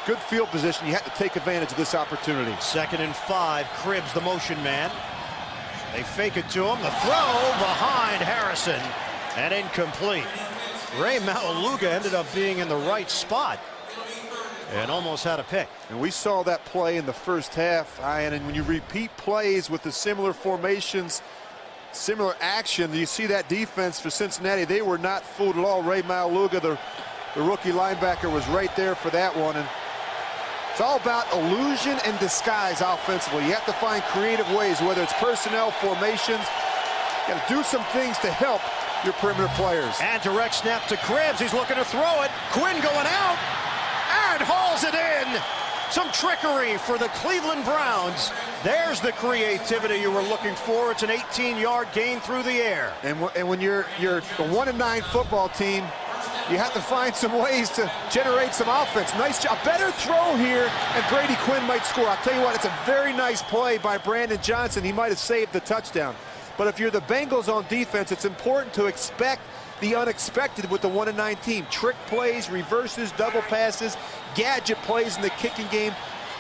Good field position. You have to take advantage of this opportunity. 2nd and 5, Cribbs, the motion man. They fake it to him. The throw behind Harrison and incomplete. Ray Maualuga ended up being in the right spot and almost had a pick. And we saw that play in the first half, Ian, and when you repeat plays with the similar formations, similar action, you see that defense for Cincinnati. They were not fooled at all. Ray Maualuga, the rookie linebacker, was right there for that one. And it's all about illusion and disguise offensively. You have to find creative ways, whether it's personnel, formations. You got to do some things to help your perimeter players. And direct snap to Cribbs. He's looking to throw it. Quinn going out and hauls it in. Some trickery for the Cleveland Browns. There's the creativity you were looking for. It's an 18-yard gain through the air. And when you're a 1-9 football team, you have to find some ways to generate some offense. Nice job. Better throw here, and Brady Quinn might score. I'll tell you what, it's a very nice play by Brandon Johnson. He might have saved the touchdown. But if you're the Bengals on defense, it's important to expect the unexpected with the 1-9 team. Trick plays, reverses, double passes, gadget plays in the kicking game.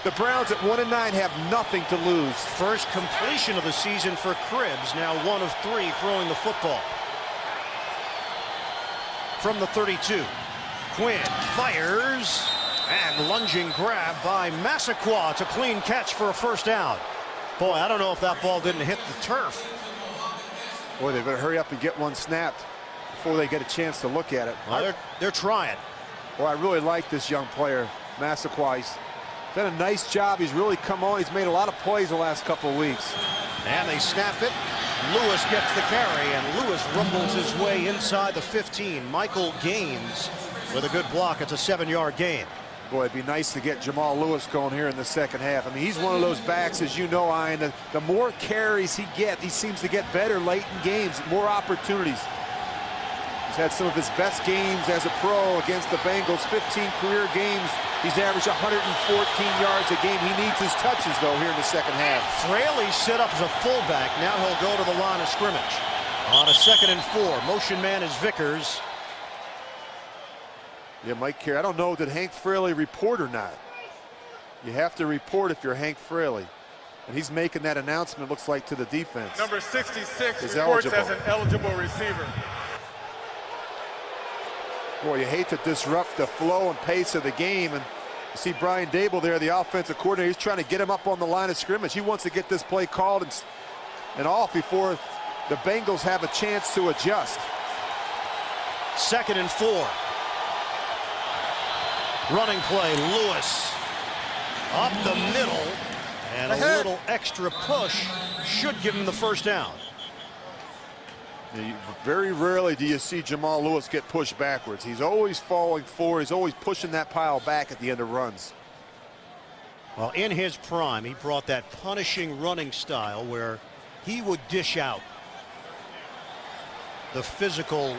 The Browns at 1-9 have nothing to lose. First completion of the season for Cribbs, now 1 of 3 throwing the football. From the 32, Quinn fires, and lunging grab by Massaquoi. It's a clean catch for a first down. Boy, I don't know if that ball didn't hit the turf. Boy, they better hurry up and get one snapped before they get a chance to look at it. Well, they're trying. Well, I really like this young player, Massaquoi. He's done a nice job. He's really come on. He's made a lot of plays the last couple of weeks. And they snap it. Lewis gets the carry, and Lewis rumbles his way inside the 15. Michael Gaines with a good block. It's a 7-yard gain. Boy, it'd be nice to get Jamal Lewis going here in the second half. I mean, he's one of those backs, as you know, Ian, the more carries he gets, he seems to get better late in games, more opportunities. He's had some of his best games as a pro against the Bengals, 15 career games He's averaged 114 yards a game. He needs his touches, though, here in the second half. Fraley set up as a fullback. Now he'll go to the line of scrimmage. On a 2nd and 4. Motion man is Vickers. Yeah, Mike Carey. I don't know, did Hank Fraley report or not? You have to report if you're Hank Fraley. And he's making that announcement, looks like, to the defense. Number 66 is reports eligible. as an eligible receiver. Boy, you hate to disrupt the flow and pace of the game. And you see Brian Dable there, the offensive coordinator. He's trying to get him up on the line of scrimmage. He wants to get this play called and off before the Bengals have a chance to adjust. 2nd and 4. Running play, Lewis. Up the middle. And a little extra push should give him the first down. Very rarely do you see Jamal Lewis get pushed backwards. He's always falling forward. He's always pushing that pile back at the end of runs. Well, in his prime, he brought that punishing running style where he would dish out the physical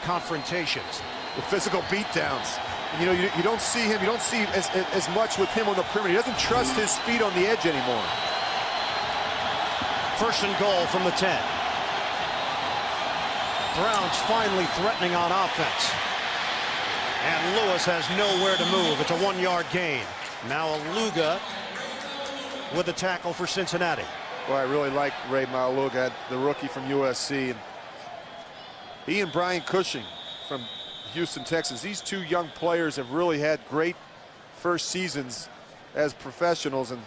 confrontations. The physical beatdowns. You know, you don't see him. You don't see as much with him on the perimeter. He doesn't trust his speed on the edge anymore. 1st and goal from the 10. Browns finally threatening on offense. And Lewis has nowhere to move. It's a 1-yard gain. Now Aluga with the tackle for Cincinnati. Boy, I really like Ray Maluga, the rookie from USC. And he and Brian Cushing from Houston, Texas. These two young players have really had great first seasons as professionals and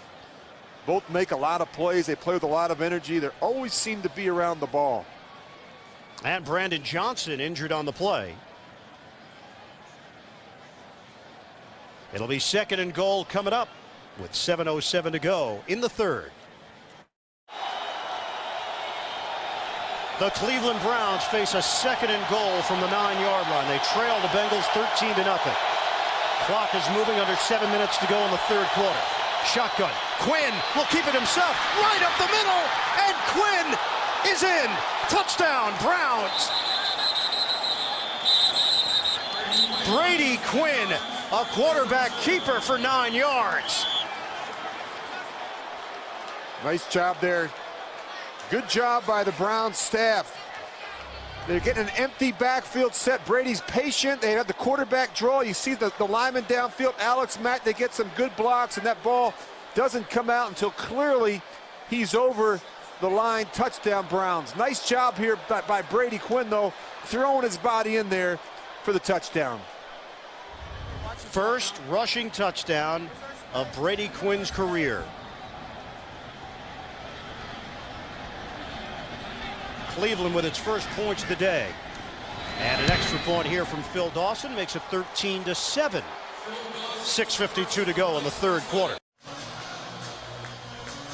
both make a lot of plays. They play with a lot of energy. They always seem to be around the ball. And Brandon Johnson injured on the play. It'll be 2nd and goal coming up with 7:07 to go in the 3rd. The Cleveland Browns face a 2nd and goal from the 9-yard line. They trail the Bengals 13-0. Clock is moving under 7 minutes to go in the 3rd quarter. Shotgun. Quinn will keep it himself right up the middle. And Quinn is in. Touchdown, Browns. Brady Quinn, a quarterback keeper for 9 yards. Nice job there. Good job by the Browns staff. They're getting an empty backfield set. Brady's patient. They have the quarterback draw. You see the lineman downfield, Alex Mack. They get some good blocks, and that ball doesn't come out until clearly he's over the line. Touchdown, Browns. Nice job here by Brady Quinn, though, throwing his body in there for the touchdown. First rushing touchdown of Brady Quinn's career. Cleveland with its first points of the day. And an extra point here from Phil Dawson makes it 13-7. 6:52 to go in the 3rd quarter.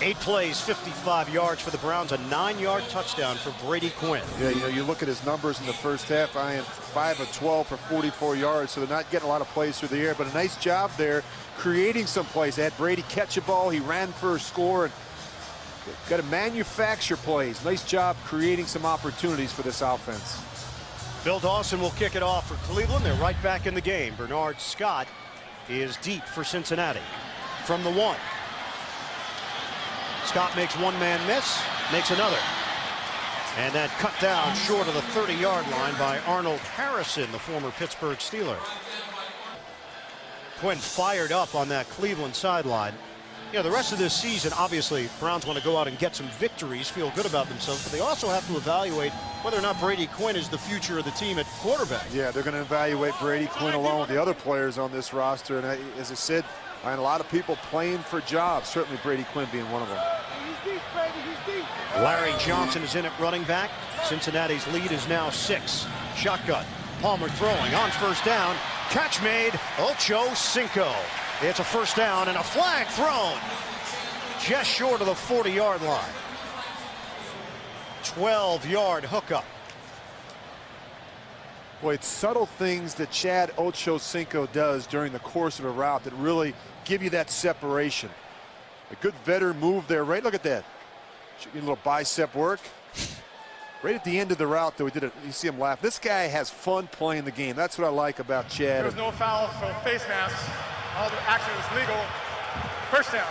8 plays, 55 yards for the Browns, a 9-yard touchdown for Brady Quinn. Yeah, you know, you look at his numbers in the first half, I am 5 of 12 for 44 yards, so they're not getting a lot of plays through the air, but a nice job there creating some plays. They had Brady catch a ball, he ran for a score, and got to manufacture plays. Nice job creating some opportunities for this offense. Phil Dawson will kick it off for Cleveland. They're right back in the game. Bernard Scott is deep for Cincinnati. From the 1. Scott makes one man miss, makes another. And that cut down short of the 30-yard line by Arnold Harrison, the former Pittsburgh Steeler. Quinn fired up on that Cleveland sideline. You know, the rest of this season, obviously, Browns want to go out and get some victories, feel good about themselves, but they also have to evaluate whether or not Brady Quinn is the future of the team at quarterback. Yeah, they're going to evaluate Brady Quinn along with the other players on this roster. And as I said, a lot of people playing for jobs, certainly Brady Quinn being one of them. Larry Johnson is in at running back. Cincinnati's lead is now 6. Shotgun. Palmer throwing on first down. Catch made. Ocho Cinco. It's a first down and a flag thrown just short of the 40-yard line. 12-yard hookup. Boy, it's subtle things that Chad Ochocinco does during the course of a route that really give you that separation. A good veteran move there, right? Look at that. Should be a little bicep work. Right at the end of the route, though, you see him laugh. This guy has fun playing the game. That's what I like about Chad. There was no foul for face mask. All the action is legal. First down.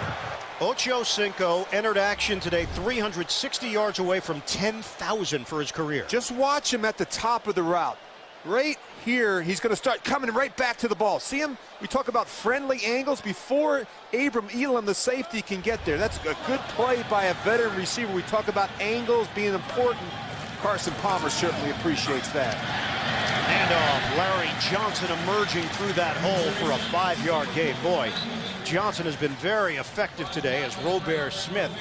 Ocho Cinco entered action today 360 yards away from 10,000 for his career. Just watch him at the top of the route. Right here, he's going to start coming right back to the ball. See him? We talk about friendly angles before Abram Elam, the safety, can get there. That's a good play by a veteran receiver. We talk about angles being important. Carson Palmer certainly appreciates that. Handoff, Larry Johnson emerging through that hole for a 5-yard gain. Boy, Johnson has been very effective today as Robert Smith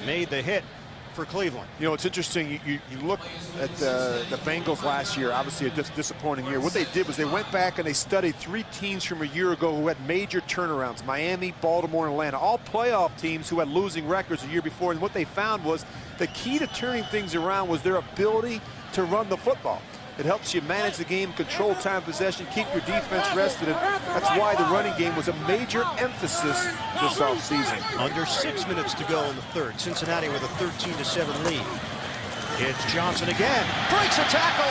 made the hit for Cleveland. You know, it's interesting. You look at the Bengals last year, obviously a disappointing year. What they did was they went back and they studied 3 teams from a year ago who had major turnarounds: Miami, Baltimore, and Atlanta. All playoff teams who had losing records the year before. And what they found was the key to turning things around was their ability to run the football. It helps you manage the game, control time possession, keep your defense rested, and that's why the running game was a major emphasis this offseason. Under 6 minutes to go in the third. Cincinnati with a 13-7 lead. It's Johnson again. Breaks a tackle.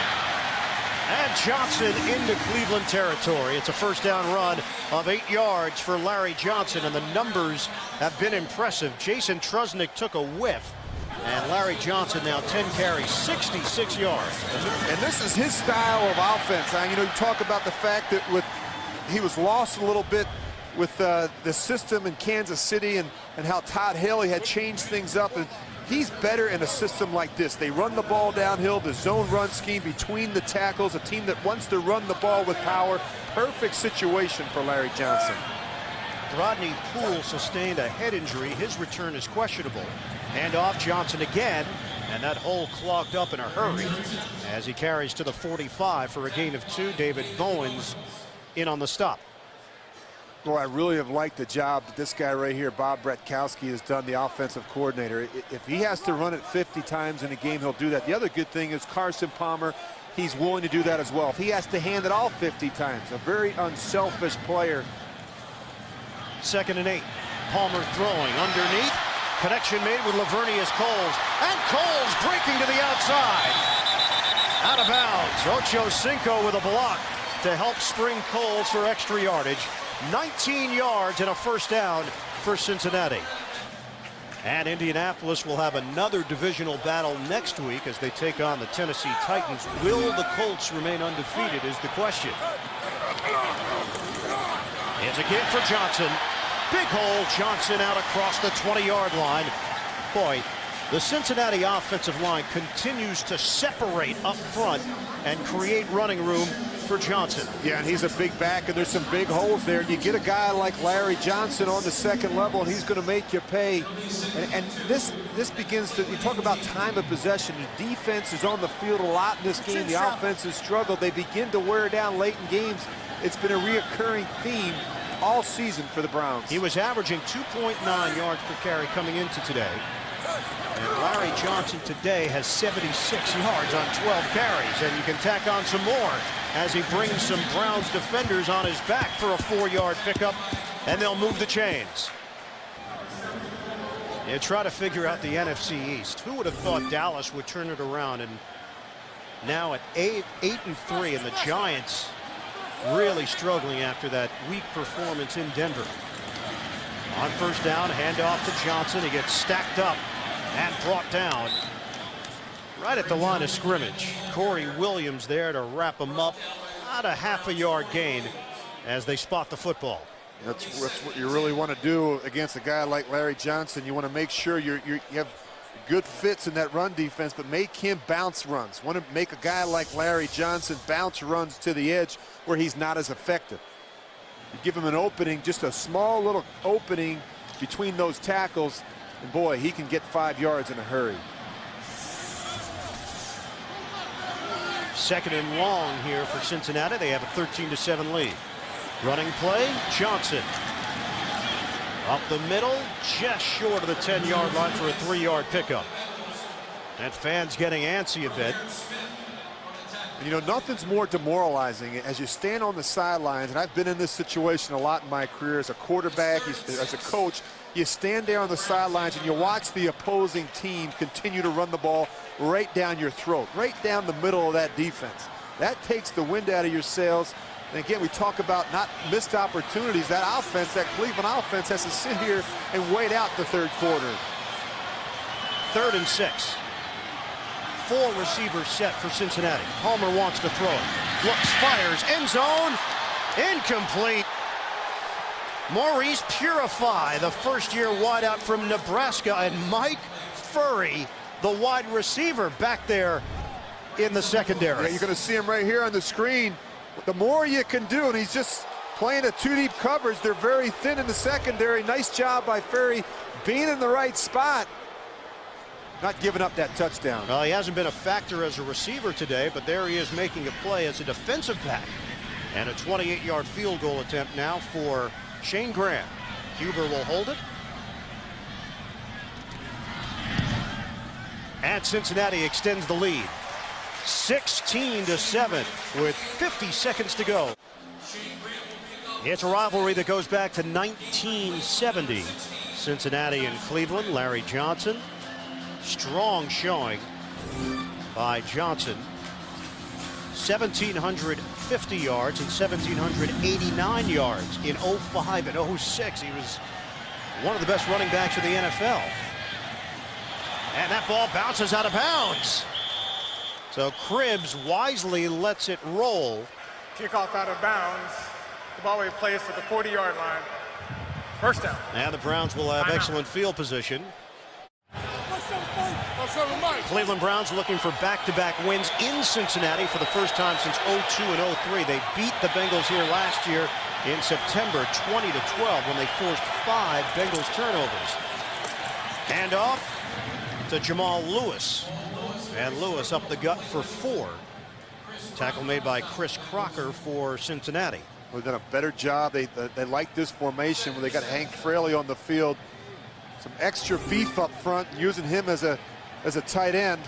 And Johnson into Cleveland territory. It's a first down run of 8 yards for Larry Johnson, and the numbers have been impressive. Jason Trusnick took a whiff. And Larry Johnson now 10 carries, 66 yards. And this is his style of offense. You know, you talk about the fact that he was lost a little bit with the system in Kansas City and how Todd Haley had changed things up. And he's better in a system like this. They run the ball downhill, the zone run scheme between the tackles, a team that wants to run the ball with power. Perfect situation for Larry Johnson. Rodney Poole sustained a head injury. His return is questionable. Hand off, Johnson again, and that hole clogged up in a hurry as he carries to the 45 for a gain of 2. David Bowens in on the stop. Boy, I really have liked the job that this guy right here, Bob Bretkowski, has done, the offensive coordinator. If he has to run it 50 times in a game, he'll do that. The other good thing is Carson Palmer, he's willing to do that as well. If he has to hand it all 50 times, a very unselfish player. 2nd and 8. Palmer throwing underneath. Connection made with Lavernius Coles. And Coles breaking to the outside. Out of bounds. Ocho Cinco with a block to help spring Coles for extra yardage. 19 yards and a first down for Cincinnati. And Indianapolis will have another divisional battle next week as they take on the Tennessee Titans. Will the Colts remain undefeated is the question. Here's a kick for Johnson. Big hole, Johnson out across the 20-yard line. Boy, the Cincinnati offensive line continues to separate up front and create running room for Johnson. Yeah, and he's a big back, and there's some big holes there. You get a guy like Larry Johnson on the second level, and he's going to make you pay. And this begins to, you talk about time of possession. The defense is on the field a lot in this game. The offense has struggled. They begin to wear down late in games. It's been a reoccurring theme all season for the Browns. He was averaging 2.9 yards per carry coming into today. And Larry Johnson today has 76 yards on 12 carries. And you can tack on some more as he brings some Browns defenders on his back for a 4-yard pickup. And they'll move the chains. You try to figure out the NFC East. Who would have thought Dallas would turn it around? And now at 8-3, and the Giants really struggling after that weak performance in Denver. On first down, handoff to Johnson. He gets stacked up and brought down right at the line of scrimmage. Corey Williams there to wrap him up. About a half-a-yard gain as they spot the football. That's what you really want to do against a guy like Larry Johnson. You want to make sure you have good fits in that run defense, but make him bounce runs. Want to make a guy like Larry Johnson bounce runs to the edge where he's not as effective. You give him an opening, just a small little opening between those tackles, and boy, he can get 5 yards in a hurry. 2nd and long here for Cincinnati. They have a 13-7 lead. Running play, Johnson. Up the middle, just short of the 10-yard line for a 3-yard pickup. And fans getting antsy a bit. And you know, nothing's more demoralizing as you stand on the sidelines, and I've been in this situation a lot in my career as a quarterback, as a coach. You stand there on the sidelines and you watch the opposing team continue to run the ball right down your throat, right down the middle of that defense. That takes the wind out of your sails. And again, we talk about not missed opportunities. That offense, that Cleveland offense, has to sit here and wait out the third quarter. 3rd and 6. 4 receivers set for Cincinnati. Palmer wants to throw it. Looks, fires, end zone, incomplete. Maurice Purify, the first-year wideout from Nebraska, and Mike Furry, the wide receiver, back there in the secondary. Yeah, you're going to see him right here on the screen. The more you can do, and he's just playing a 2-deep coverage. They're very thin in the secondary. Nice job by Furry being in the right spot. Not giving up that touchdown. Well, he hasn't been a factor as a receiver today, but there he is making a play as a defensive back. And a 28-yard field goal attempt now for Shane Graham. Huber will hold it. And Cincinnati extends the lead. 16-7 with 50 seconds to go. It's a rivalry that goes back to 1970. Cincinnati and Cleveland. Larry Johnson. Strong showing by Johnson. 1,750 yards and 1,789 yards in 05 and 06. He was one of the best running backs in the NFL. And that ball bounces out of bounds. So Cribbs wisely lets it roll. Kickoff out of bounds. The ball will be placed at the 40-yard line. First down. And the Browns will have excellent field position. Cleveland Browns looking for back-to-back wins in Cincinnati for the first time since 02 and 03. They beat the Bengals here last year in September 20-12 when they forced 5 Bengals turnovers. Hand off to Jamal Lewis. And Lewis up the gut for 4. Tackle made by Chris Crocker for Cincinnati. They've done a better job. They like this formation where they got Hank Fraley on the field. Some extra beef up front, using him as a tight end.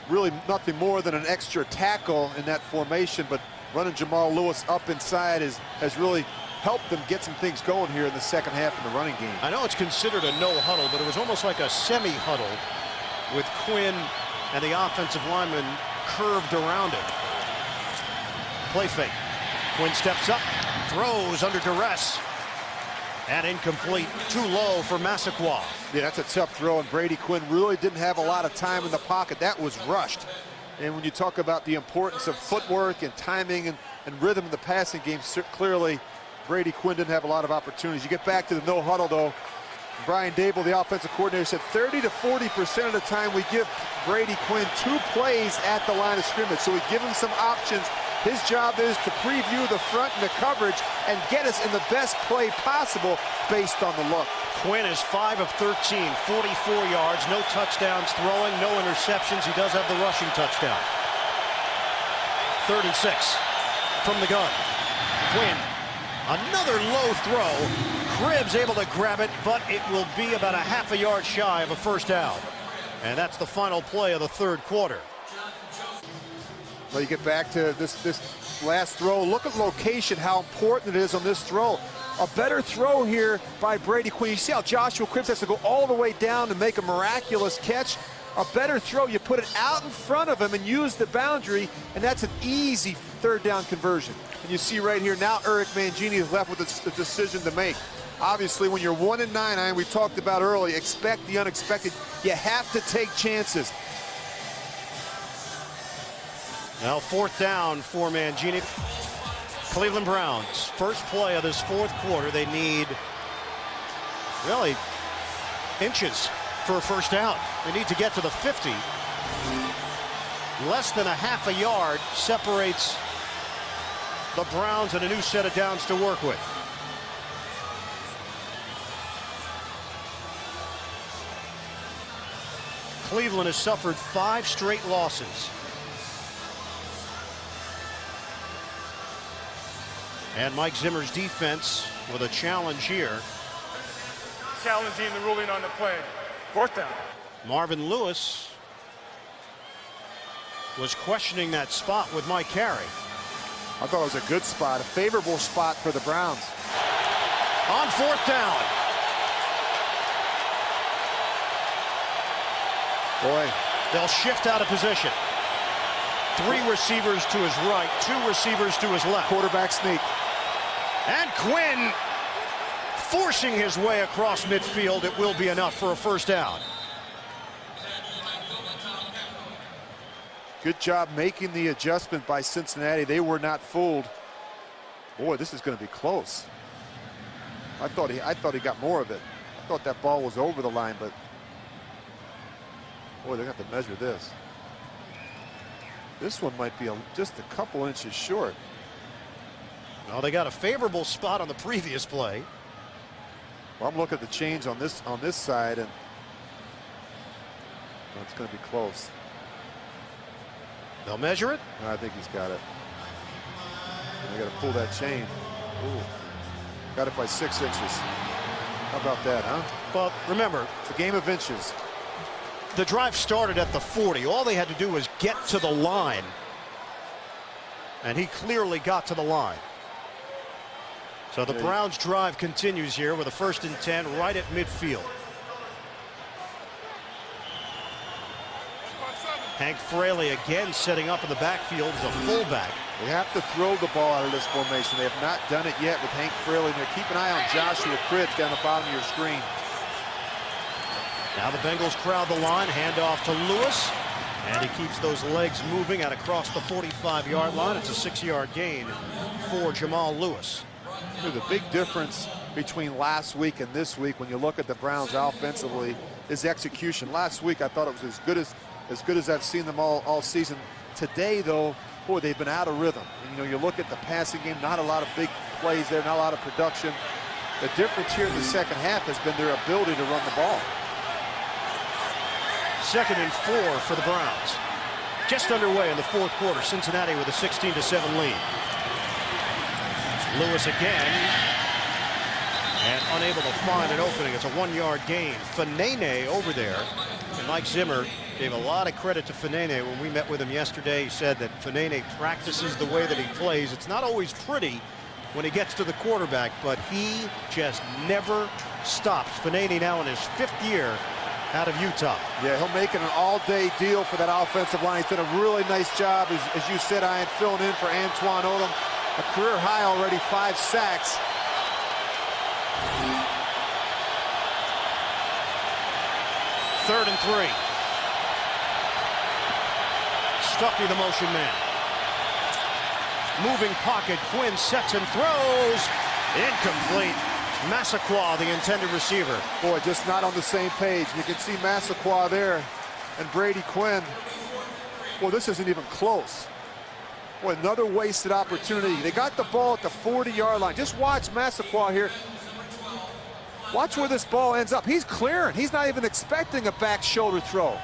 Really nothing more than an extra tackle in that formation, but running Jamal Lewis up inside has really helped them get some things going here in the second half of the running game. I know it's considered a no huddle, but it was almost like a semi-huddle with Quinn and the offensive lineman curved around it. Play fake. Quinn steps up, throws under duress, and incomplete. Too low for Massaquoi. Yeah, that's a tough throw, and Brady Quinn really didn't have a lot of time in the pocket. That was rushed. And when you talk about the importance of footwork and timing and rhythm in the passing game, clearly Brady Quinn didn't have a lot of opportunities. You get back to the no huddle, though. Brian Dable, the offensive coordinator, said 30 to 40% of the time we give Brady Quinn 2 plays at the line of scrimmage. So we give him some options. His job is to preview the front and the coverage and get us in the best play possible based on the look. Quinn is 5 of 13, 44 yards, no touchdowns throwing, no interceptions. He does have the rushing touchdown. 3rd and 6 from the gun. Quinn, another low throw. Cribbs able to grab it, but it will be about a half a yard shy of a first down. And that's the final play of the 3rd quarter. Well, you get back to this last throw. Look at location, how important it is on this throw. A better throw here by Brady Quinn. You see how Joshua Cribbs has to go all the way down to make a miraculous catch. A better throw, you put it out in front of him and use the boundary, and that's an easy 3rd down conversion. And you see right here, now Eric Mangini is left with a decision to make. Obviously, when you're 1-9, we talked about early, expect the unexpected. You have to take chances. Now 4th down for Mangini. Cleveland Browns, first play of this 4th quarter. They need really inches for a first down. They need to get to the 50. Less than a half a yard separates the Browns and a new set of downs to work with. Cleveland has suffered 5 straight losses. And Mike Zimmer's defense with a challenge here. Challenging the ruling on the play. 4th down. Marvin Lewis was questioning that spot with Mike Carey. I thought it was a good spot, a favorable spot for the Browns. On 4th down. Boy, they'll shift out of position. 3 receivers to his right, 2 receivers to his left. Quarterback sneak. And Quinn forcing his way across midfield. It will be enough for a first down. Good job making the adjustment by Cincinnati. They were not fooled. Boy, this is going to be close. I thought he got more of it. I thought that ball was over the line, but boy, they're going to have to measure this. This one might be just a couple inches short. Well, they got a favorable spot on the previous play. Well, I'm looking at the change on this side, and it's going to be close. They'll measure it. I think he's got it. They got to pull that chain. Ooh. Got it by 6 inches. How about that, huh? Well, remember, it's a game of inches. The drive started at the 40. All they had to do was get to the line. And he clearly got to the line. So the Browns' drive continues here with a 1st and 10 right at midfield. Hank Fraley again setting up in the backfield as a fullback. They have to throw the ball out of this formation. They have not done it yet with Hank Fraley. There. Keep an eye on Joshua Cribbs down the bottom of your screen. Now the Bengals crowd the line, handoff to Lewis, and he keeps those legs moving out across the 45-yard line. It's a 6-yard gain for Jamal Lewis. The big difference between last week and this week, when you look at the Browns offensively, is execution. Last week I thought it was as good as I've seen them all season. Today, though, boy, they've been out of rhythm. And, you know, you look at the passing game, not a lot of big plays there, not a lot of production. The difference here in the second half has been their ability to run the ball. 2nd and 4 for the Browns. Just underway in the 4th quarter. Cincinnati with a 16-7 lead. Lewis again, and unable to find an opening. It's a 1-yard gain. Fanene over there, and Mike Zimmer gave a lot of credit to Fanene when we met with him yesterday. He said that Fanene practices the way that he plays. It's not always pretty when he gets to the quarterback, but he just never stops. Fanene now in his 5th year out of Utah. Yeah, he'll make it an all-day deal for that offensive line. He's done a really nice job, as you said, Ian, filling in for Antoine Odom. A career high already, 5 sacks. Third and 3. Stuckey, the motion man. Moving pocket. Quinn sets and throws. Incomplete. Massaquoi, the intended receiver. Boy, just not on the same page. You can see Massaquoi there and Brady Quinn. Well, this isn't even close. Boy, another wasted opportunity. They got the ball at the 40-yard line. Just watch Massaquoi here. Watch where this ball ends up. He's clearing. He's not even expecting a back shoulder throw.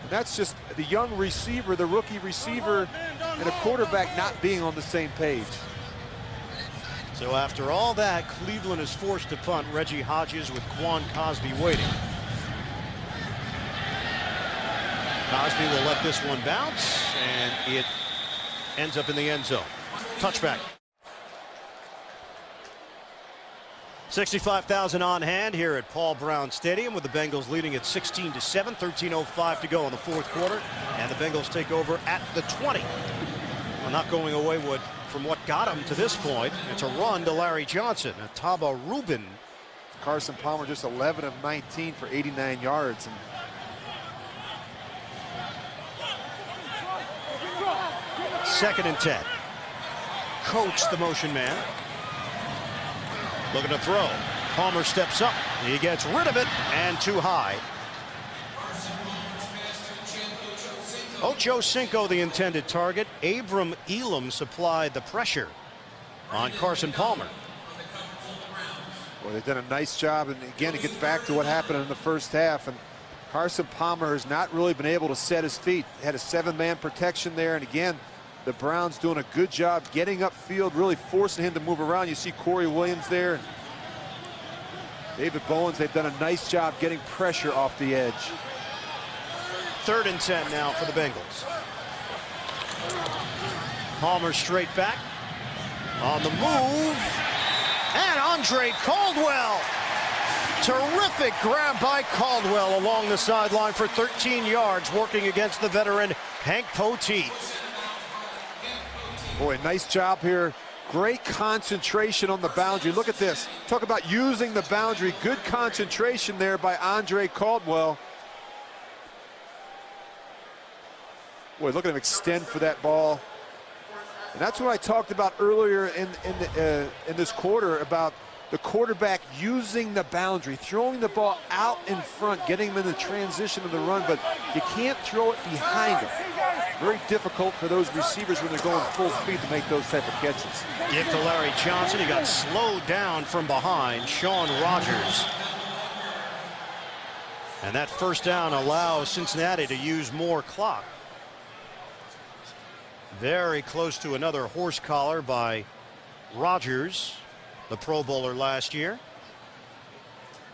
And that's just the young receiver, the rookie receiver, and a quarterback not being on the same page. So after all that, Cleveland is forced to punt. Reggie Hodges with Quan Cosby waiting. Cosby will let this one bounce, and it ends up in the end zone. Touchback. 65,000 on hand here at Paul Brown Stadium, with the Bengals leading at 16-7, 13:05 to go in the 4th quarter, and the Bengals take over at the 20. Well, not going away from what got them to this point. It's a run to Larry Johnson. Taba Rubin. Carson Palmer just 11 of 19 for 89 yards. And Second and 10. Coates, the motion man. Looking to throw. Palmer steps up. He gets rid of it, and too high. Ocho Cinco, the intended target. Abram Elam supplied the pressure on Carson Palmer. Well, they've done a nice job, and again, it gets back to what happened in the first half. And Carson Palmer has not really been able to set his feet. Had a 7-man protection there, and again, the Browns doing a good job getting upfield, really forcing him to move around. You see Corey Williams there. And David Bowens, they've done a nice job getting pressure off the edge. 3rd and 10 now for the Bengals. Palmer straight back. On the move. And Andre Caldwell. Terrific grab by Caldwell along the sideline for 13 yards, working against the veteran Hank Poteet. Boy, nice job here. Great concentration on the boundary. Look at this. Talk about using the boundary. Good concentration there by Andre Caldwell. Boy, look at him extend for that ball. And that's what I talked about earlier in this quarter about the quarterback using the boundary, throwing the ball out in front, getting him in the transition of the run, but you can't throw it behind him. Very difficult for those receivers when they're going full speed to make those type of catches. Give to Larry Johnson. He got slowed down from behind. Sean Rogers. And that first down allows Cincinnati to use more clock. Very close to another horse collar by Rogers, the Pro Bowler last year.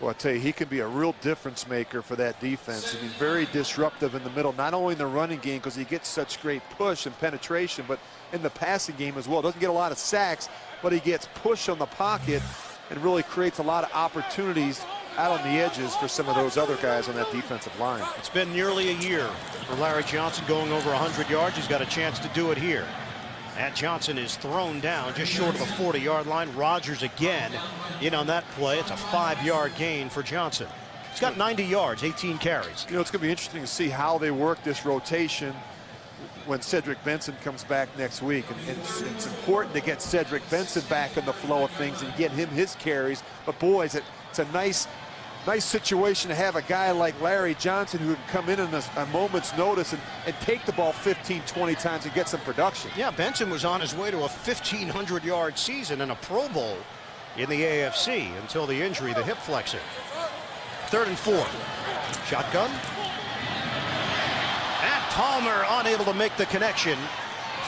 Well, I tell you, he can be a real difference maker for that defense. I mean, very disruptive in the middle, not only in the running game because he gets such great push and penetration, but in the passing game as well. Doesn't get a lot of sacks, but he gets push on the pocket and really creates a lot of opportunities out on the edges for some of those other guys on that defensive line. It's been nearly a year for Larry Johnson going over 100 yards. He's got a chance to do it here. And Johnson is thrown down just short of the 40-yard line. Rogers again in on that play. It's a 5-yard gain for Johnson. He's got 90 yards, 18 carries. You know, it's going to be interesting to see how they work this rotation when Cedric Benson comes back next week. And it's important to get Cedric Benson back in the flow of things and get him his carries. But boys, it's a nice situation to have a guy like Larry Johnson who can come in a moment's notice and take the ball 15, 20 times and get some production. Yeah, Benson was on his way to a 1,500-yard season and a Pro Bowl in the AFC until the injury, the hip flexor. 3rd and 4. Shotgun. And Palmer unable to make the connection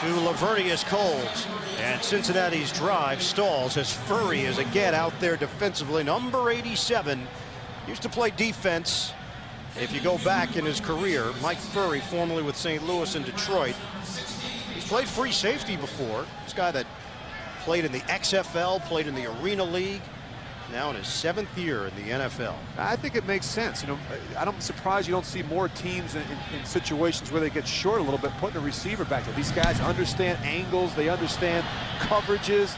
to Lavernius Coles. And Cincinnati's drive stalls as Furry is again out there defensively. Number 87. Used to play defense. If you go back in his career, Mike Furry, formerly with St. Louis and Detroit. He's played free safety before. This guy that played in the XFL, played in the Arena League, now in his 7th year in the NFL. I think it makes sense. You know, I'm surprised you don't see more teams in situations where they get short a little bit, putting a receiver back there. These guys understand angles, they understand coverages,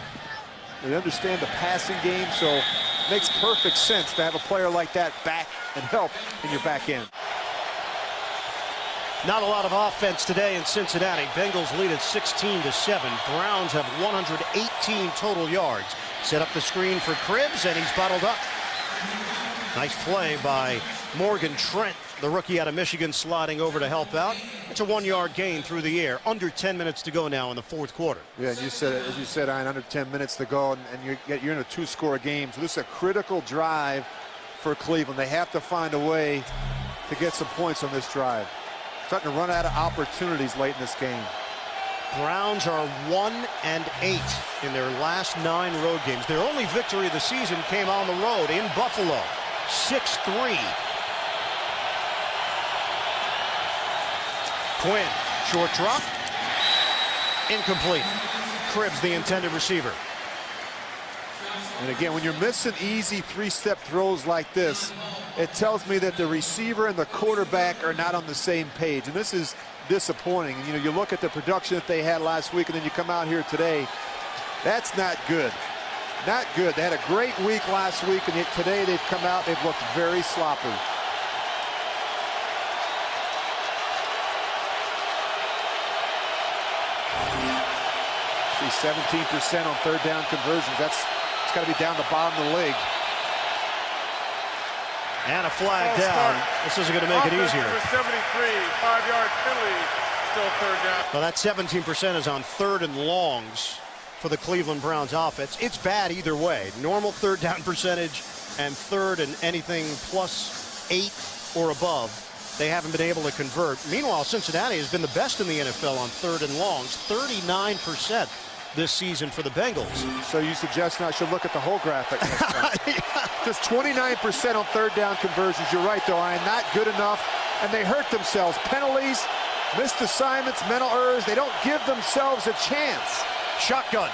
they understand the passing game, so it makes perfect sense to have a player like that back and help in your back end. Not a lot of offense today in Cincinnati. Bengals lead at 16-7. Browns have 118 total yards. Set up the screen for Cribbs, and he's bottled up. Nice play by Morgan Trent, the rookie out of Michigan, sliding over to help out. It's a 1-yard gain through the air. Under 10 minutes to go now in the 4th quarter. Yeah, and as you said, Ian, under 10 minutes to go, and you're in a 2-score game. So this is a critical drive for Cleveland. They have to find a way to get some points on this drive. Starting to run out of opportunities late in this game. Browns are 1-8 in their last 9 road games. Their only victory of the season came on the road in Buffalo, 6-3. Quinn, short drop, incomplete. Cribbs, the intended receiver. And again, when you're missing easy 3-step throws like this, it tells me that the receiver and the quarterback are not on the same page. And this is disappointing. And, you know, you look at the production that they had last week, and then you come out here today. That's not good. Not good. They had a great week last week, and today they've come out, they've looked very sloppy. See, 17% on 3rd down conversions. It's got to be down the bottom of the league. And a flag down. This isn't going to make it easier. 73, 5-yard penalty, still 3rd down. Well, that 17% is on 3rd and longs for the Cleveland Browns offense. It's bad either way. Normal 3rd down percentage and 3rd and anything plus 8 or above. They haven't been able to convert. Meanwhile, Cincinnati has been the best in the NFL on 3rd and longs, 39% this season for the Bengals. So you suggest I should look at the whole graphic next time. Just 29% on 3rd down conversions. You're right, though, Ian. Not good enough, and they hurt themselves. Penalties, missed assignments, mental errors. They don't give themselves a chance. Shotgun.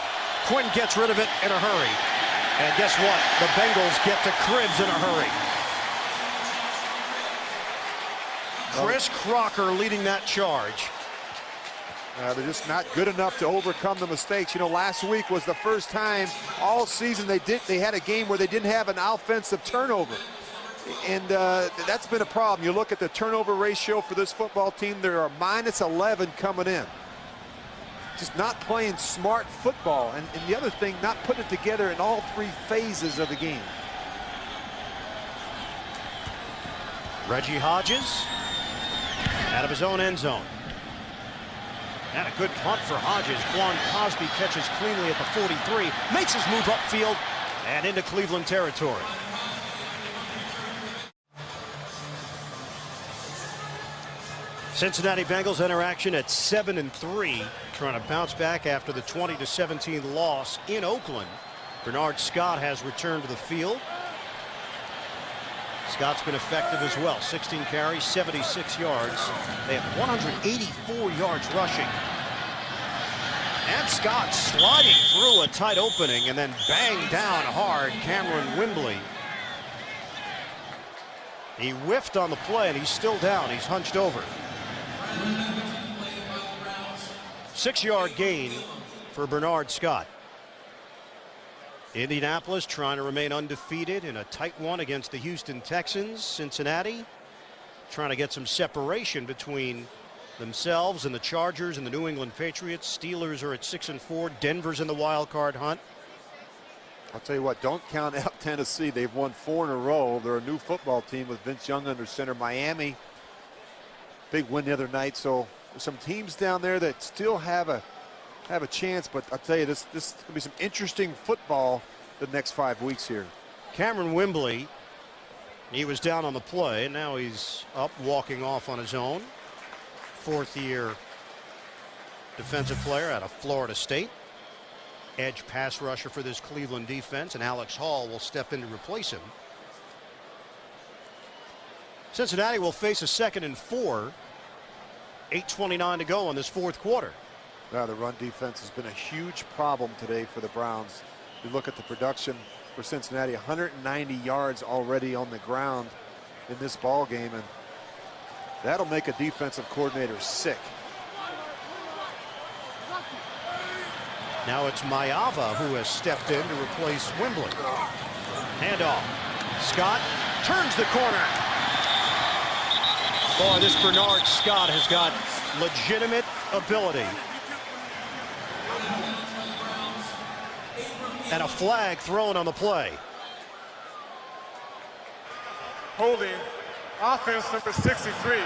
Quinn gets rid of it in a hurry. And guess what? The Bengals get to Cribbs in a hurry. Chris Crocker leading that charge. They're just not good enough to overcome the mistakes. You know, last week was the first time all season they had a game where they didn't have an offensive turnover. And that's been a problem. You look at the turnover ratio for this football team, there are -11 coming in. Just not playing smart football. And the other thing, not putting it together in all 3 phases of the game. Reggie Hodges out of his own end zone. And a good punt for Hodges. Quan Cosby catches cleanly at the 43, makes his move upfield and into Cleveland territory. Cincinnati Bengals interaction at 7-3, trying to bounce back after the 20-17 loss in Oakland. Bernard Scott has returned to the field. Scott's been effective as well. 16 carries, 76 yards. They have 184 yards rushing. And Scott sliding through a tight opening and then banged down hard Cameron Wembley. He whiffed on the play and he's still down. He's hunched over. 6-yard gain for Bernard Scott. Indianapolis trying to remain undefeated in a tight one against the Houston Texans. Cincinnati trying to get some separation between themselves and the Chargers and the New England Patriots. Steelers are at 6-4. Denver's in the wild card hunt. I'll tell you what, don't count out Tennessee. They've won 4 in a row. They're a new football team with Vince Young under center. Miami, big win the other night. So there's some teams down there that still have a chance, but I'll tell you, this is going to be some interesting football the next 5 weeks here. Cameron Wembley, he was down on the play. Now he's up walking off on his own. 4th-year defensive player out of Florida State. Edge pass rusher for this Cleveland defense, and Alex Hall will step in to replace him. Cincinnati will face a 2nd and 4. 8:29 to go in this 4th quarter. Now the run defense has been a huge problem today for the Browns. You look at the production for Cincinnati, 190 yards already on the ground in this ball game, and that'll make a defensive coordinator sick. Now it's Mayava who has stepped in to replace Wembley. Handoff. Scott turns the corner. Boy, this Bernard Scott has got legitimate ability. And a flag thrown on the play. Holding. Offense number 63.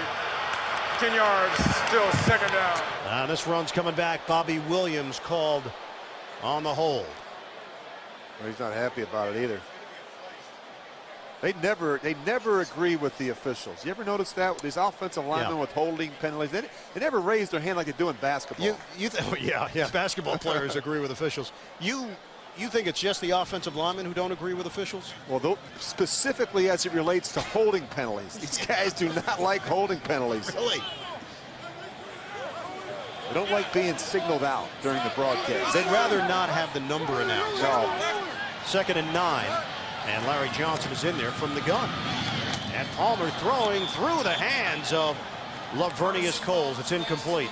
10 yards, still 2nd down. This run's coming back. Bobby Williams called on the hold. Well, he's not happy about it either. They never agree with the officials. You ever notice that? These offensive linemen with holding penalties, they never raise their hand like they do in basketball. Yeah, basketball players agree with officials. You think it's just the offensive linemen who don't agree with officials? Well, specifically as it relates to holding penalties. These guys do not like holding penalties. Really? They don't like being signaled out during the broadcast. They'd rather not have the number announced. No. 2nd and 9. And Larry Johnson is in there from the gun. And Palmer throwing through the hands of Lavernius Coles. It's incomplete.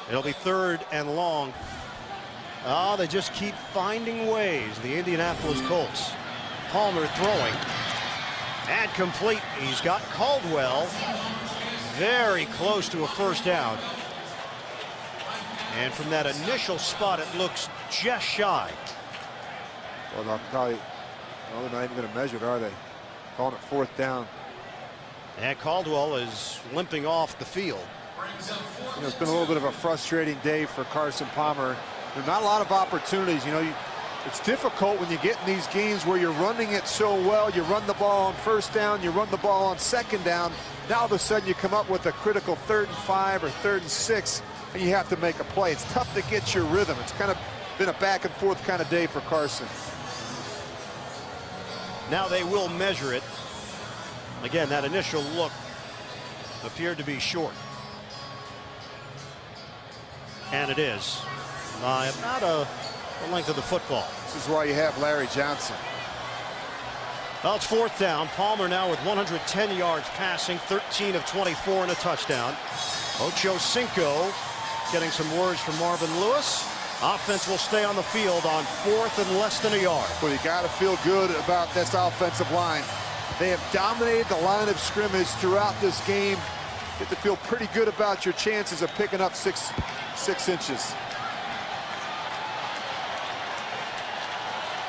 It'll be 3rd and long. They just keep finding ways. The Indianapolis Colts. Palmer throwing. And complete. He's got Caldwell very close to a 1st down. And from that initial spot, it looks just shy. Well, they'll probably, they're not even going to measure it, are they? Calling it 4th down. And Caldwell is limping off the field. You know, it's been a little bit of a frustrating day for Carson Palmer. There's not a lot of opportunities. You know, it's difficult when you get in these games where you're running it so well. You run the ball on 1st down, you run the ball on 2nd down. Now all of a sudden you come up with a critical 3rd and 5 or 3rd and 6, and you have to make a play. It's tough to get your rhythm. It's kind of been a back and forth kind of day for Carson. Now they will measure it. Again, that initial look appeared to be short. And it is. By about the length of the football. This is why you have Larry Johnson. Well, it's 4th down. Palmer now with 110 yards passing, 13 of 24 and a touchdown. Ocho Cinco getting some words from Marvin Lewis. Offense will stay on the field on 4th and less than a yard. Well, you got to feel good about this offensive line. They have dominated the line of scrimmage throughout this game. You have to feel pretty good about your chances of picking up six inches.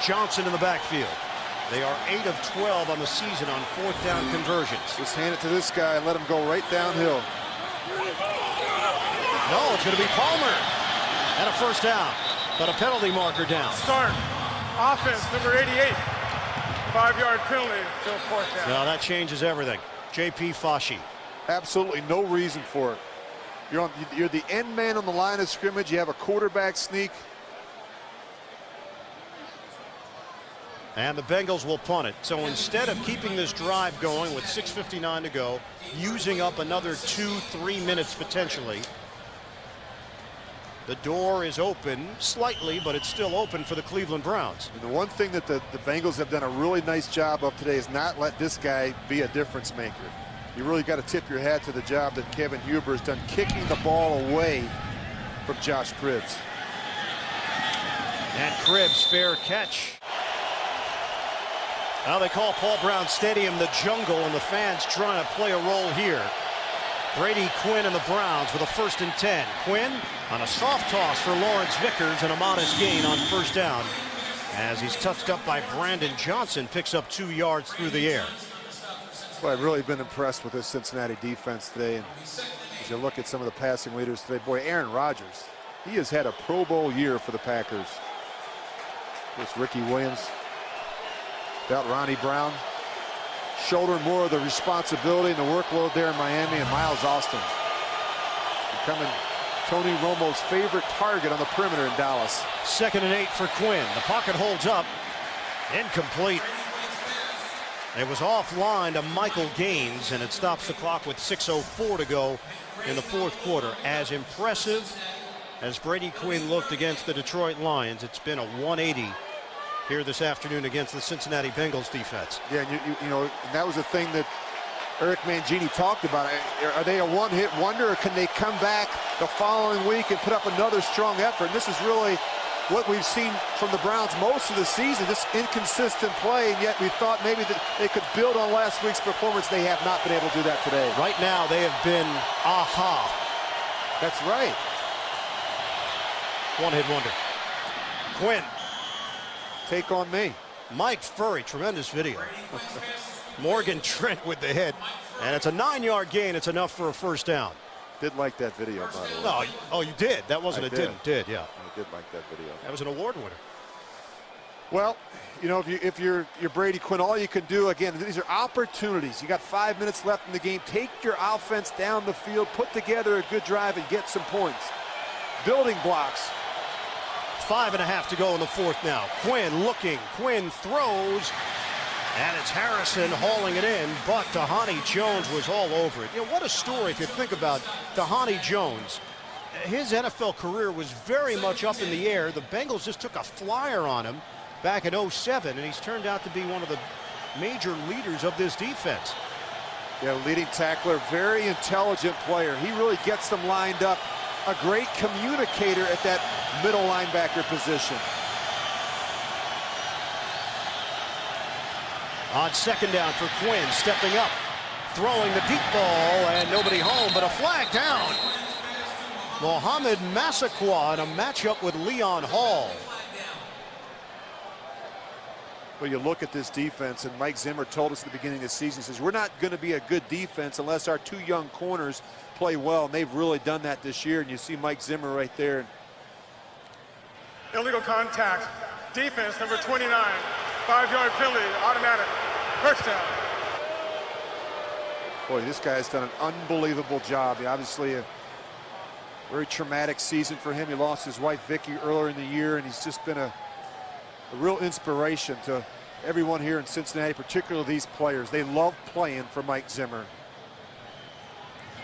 Johnson in the backfield. They are 8 of 12 on the season on 4th down conversions. Just hand it to this guy and let him go right downhill. No, it's going to be Palmer. And a first down, but a penalty marker down. Start. Offense, number 88. 5-yard penalty till 4th down. Now that changes everything. J.P. Fauci. Absolutely no reason for it. You're the end man on the line of scrimmage. You have a quarterback sneak. And the Bengals will punt it. So instead of keeping this drive going with 6:59 to go, using up another 2-3 minutes potentially, the door is open slightly, but it's still open for the Cleveland Browns. And the one thing that the Bengals have done a really nice job of today is not let this guy be a difference maker. You really got to tip your hat to the job that Kevin Huber has done kicking the ball away from Josh Cribbs. And Cribbs, fair catch. Now they call Paul Brown Stadium the jungle, and the fans trying to play a role here. Brady Quinn and the Browns with a 1st and 10. Quinn on a soft toss for Lawrence Vickers and a modest gain on 1st down. As he's touched up by Brandon Johnson, picks up 2 yards through the air. Well, I've really been impressed with this Cincinnati defense today. And as you look at some of the passing leaders today, boy, Aaron Rodgers, he has had a Pro Bowl year for the Packers. There's Ricky Williams. About Ronnie Brown. Shouldering more of the responsibility and the workload there in Miami, and Miles Austin becoming Tony Romo's favorite target on the perimeter in Dallas. 2nd and 8 for Quinn. The pocket holds up. Incomplete. It was offline to Michael Gaines, and it stops the clock with 6:04 to go in the 4th quarter. As impressive as Brady Quinn looked against the Detroit Lions, it's been a 180 here this afternoon against the Cincinnati Bengals defense. Yeah, and you know, that was the thing that Eric Mangini talked about. Are they a one-hit wonder, or can they come back the following week and put up another strong effort? And this is really what we've seen from the Browns most of the season, this inconsistent play, and yet we thought maybe that they could build on last week's performance. They have not been able to do that today. Right now, they have been aha. That's right. One-hit wonder. Quinn. Take on me. Mike Furry, tremendous video. Morgan Trent with the hit, and it's a 9-yard gain. It's enough for a 1st down. Did like that video, by the way. Oh, you did. That wasn't I a did. didn't. Yeah. I did like that video. That was an award winner. Well, you know, if you're Brady Quinn, all you can do, again, these are opportunities. You got 5 minutes left in the game. Take your offense down the field, put together a good drive, and get some points. Building blocks. 5.5 to go in the 4th now. Quinn looking. Quinn throws. And it's Harrison hauling it in, but Tahani Jones was all over it. You know, what a story if you think about Tahani Jones. His NFL career was very much up in the air. The Bengals just took a flyer on him back in '07, and he's turned out to be one of the major leaders of this defense. Yeah, leading tackler, very intelligent player. He really gets them lined up. A great communicator at that middle linebacker position. On 2nd down for Quinn, stepping up, throwing the deep ball, and nobody home, but a flag down. Mohamed Massaquoi in a matchup with Leon Hall. Well, you look at this defense, and Mike Zimmer told us at the beginning of the season, he says, we're not going to be a good defense unless our 2 young corners play well, and they've really done that this year, and you see Mike Zimmer right there. Illegal contact. Defense, number 29. 5-yard penalty, automatic. 1st down. Boy, this guy's done an unbelievable job. Obviously, a very traumatic season for him. He lost his wife, Vicky, earlier in the year, and he's just been a real inspiration to everyone here in Cincinnati, particularly these players. They love playing for Mike Zimmer.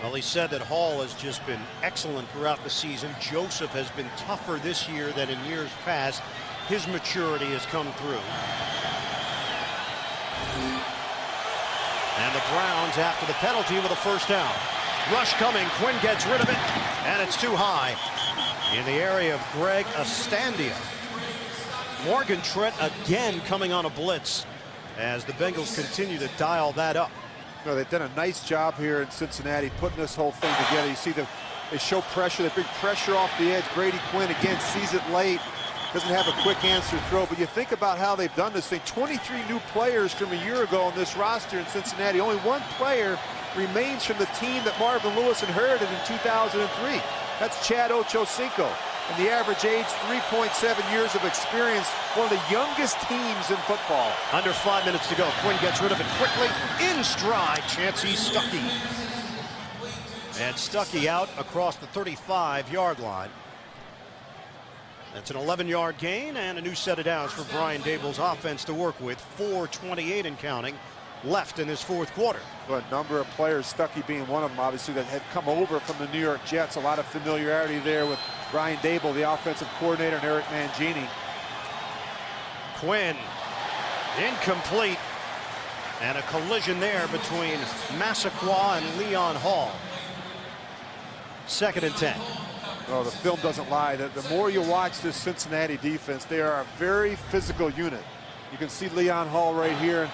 Well, he said that Hall has just been excellent throughout the season. Joseph has been tougher this year than in years past. His maturity has come through. And the Browns, after the penalty, with a 1st down. Rush coming. Quinn gets rid of it, and it's too high. In the area of Greg Astandia. Morgan Trent again coming on a blitz as the Bengals continue to dial that up. No, they've done a nice job here in Cincinnati putting this whole thing together. You see they show pressure, they bring pressure off the edge. Brady Quinn again sees it late, doesn't have a quick answer throw, but you think about how they've done this thing. 23 new players from a year ago on this roster in Cincinnati. Only one player remains from the team that Marvin Lewis inherited in 2003. That's Chad Ochocinco. And the average age, 3.7 years of experience, one of the youngest teams in football. Under 5 minutes to go. Quinn gets rid of it quickly. In stride, Chancey Stuckey. And Stuckey out across the 35-yard line. That's an 11-yard gain and a new set of downs for Brian Daboll's offense to work with. 4:28 and counting left in this fourth quarter. Well, a number of players, Stuckey being one of them, obviously, that had come over from the New York Jets. A lot of familiarity there with Brian Daboll, the offensive coordinator, and Eric Mangini. Quinn, incomplete. And a collision there between Massaquoi and Leon Hall. 2nd and 10. Oh, the film doesn't lie. The more you watch this Cincinnati defense, they are a very physical unit. You can see Leon Hall right here.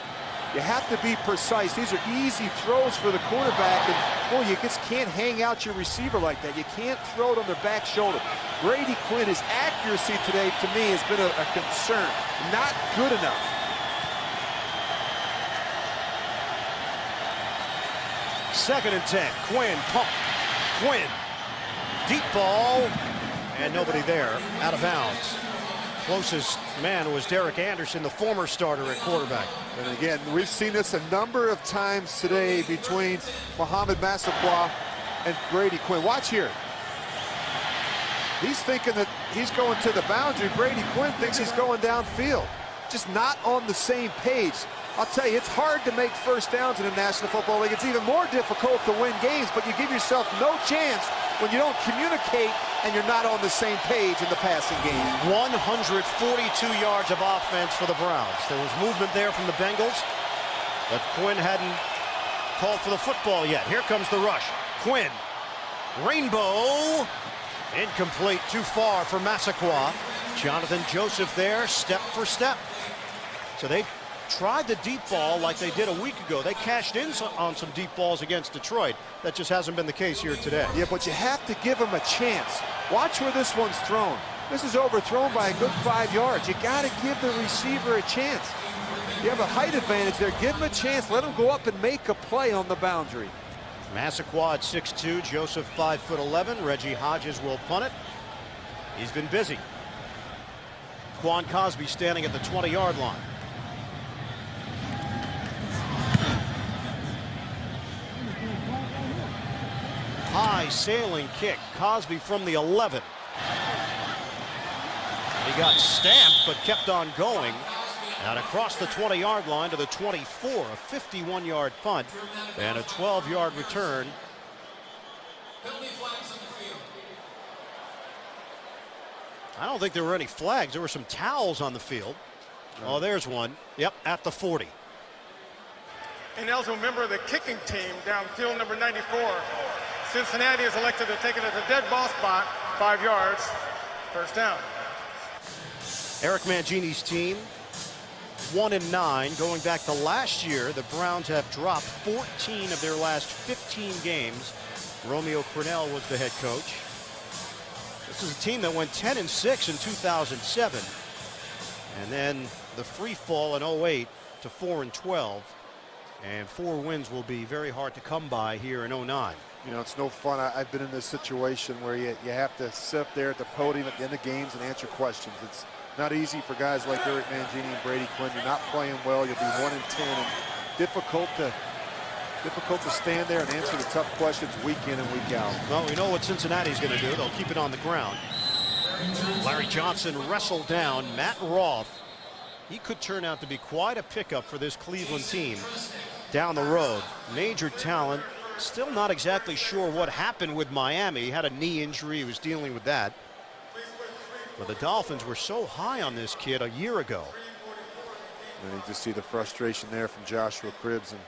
You have to be precise. These are easy throws for the quarterback, and boy, you just can't hang out your receiver like that. You can't throw it on their back shoulder. Brady Quinn, his accuracy today, to me, has been a concern. Not good enough. Second and 10. Quinn pump. Quinn. Deep ball. And nobody there. Out of bounds. Closest man was Derek Anderson, the former starter at quarterback. And again, we've seen this a number of times today between Mohamed Massaquoi and Brady Quinn. Watch here. He's thinking that he's going to the boundary. Brady Quinn thinks he's going downfield. Just not on the same page. I'll tell you, it's hard to make first downs in the National Football League. It's even more difficult to win games, but you give yourself no chance when you don't communicate and you're not on the same page in the passing game. 142 yards of offense for the Browns. There was movement there from the Bengals, but Quinn hadn't called for the football yet. Here comes the rush. Quinn. Rainbow. Incomplete, too far for Massaquoi. Jonathan Joseph there, step for step. So they tried the deep ball like they did a week ago. They cashed in on some deep balls against Detroit. That just hasn't been the case here today. Yeah, but you have to give them a chance. Watch where this one's thrown. This is overthrown by a good 5 yards. You got to give the receiver a chance. You have a height advantage there. Give him a chance. Let him go up and make a play on the boundary. Massaquoi at 6'2", Joseph 5'11". Reggie Hodges will punt it. He's been busy. Quan Cosby standing at the 20-yard line. High sailing kick. Cosby from the 11. He got stamped but kept on going. Out across the 20-yard line to the 24. A 51-yard punt and a 12-yard return. I don't think there were any flags. There were some towels on the field. Oh, there's one. Yep, at the 40. Ineligible member of the kicking team downfield, number 94. Cincinnati is elected to take it at the dead ball spot, 5 yards, first down. Eric Mangini's team, 1-9. Going back to last year, the Browns have dropped 14 of their last 15 games. Romeo Crennel was the head coach. This is a team that went 10-6 in 2007. And then the free fall in 08 to 4-12. And 4 wins will be very hard to come by here in 09. You know, it's no fun. I've been in this situation where you have to sit up there at the podium at the end of games and answer questions. It's not easy for guys like Eric Mangini and Brady Quinn. You're not playing well. You'll be 1-10, and difficult to stand there and answer the tough questions week in and week out. Well, we know what Cincinnati's going to do. They'll keep it on the ground. Larry Johnson wrestled down Matt Roth. He could turn out to be quite a pickup for this Cleveland team down the road. Major talent. Still not exactly sure what happened with Miami. He had a knee injury. He was dealing with that. But the Dolphins were so high on this kid a year ago. And you just see the frustration there from Joshua Cribbs. And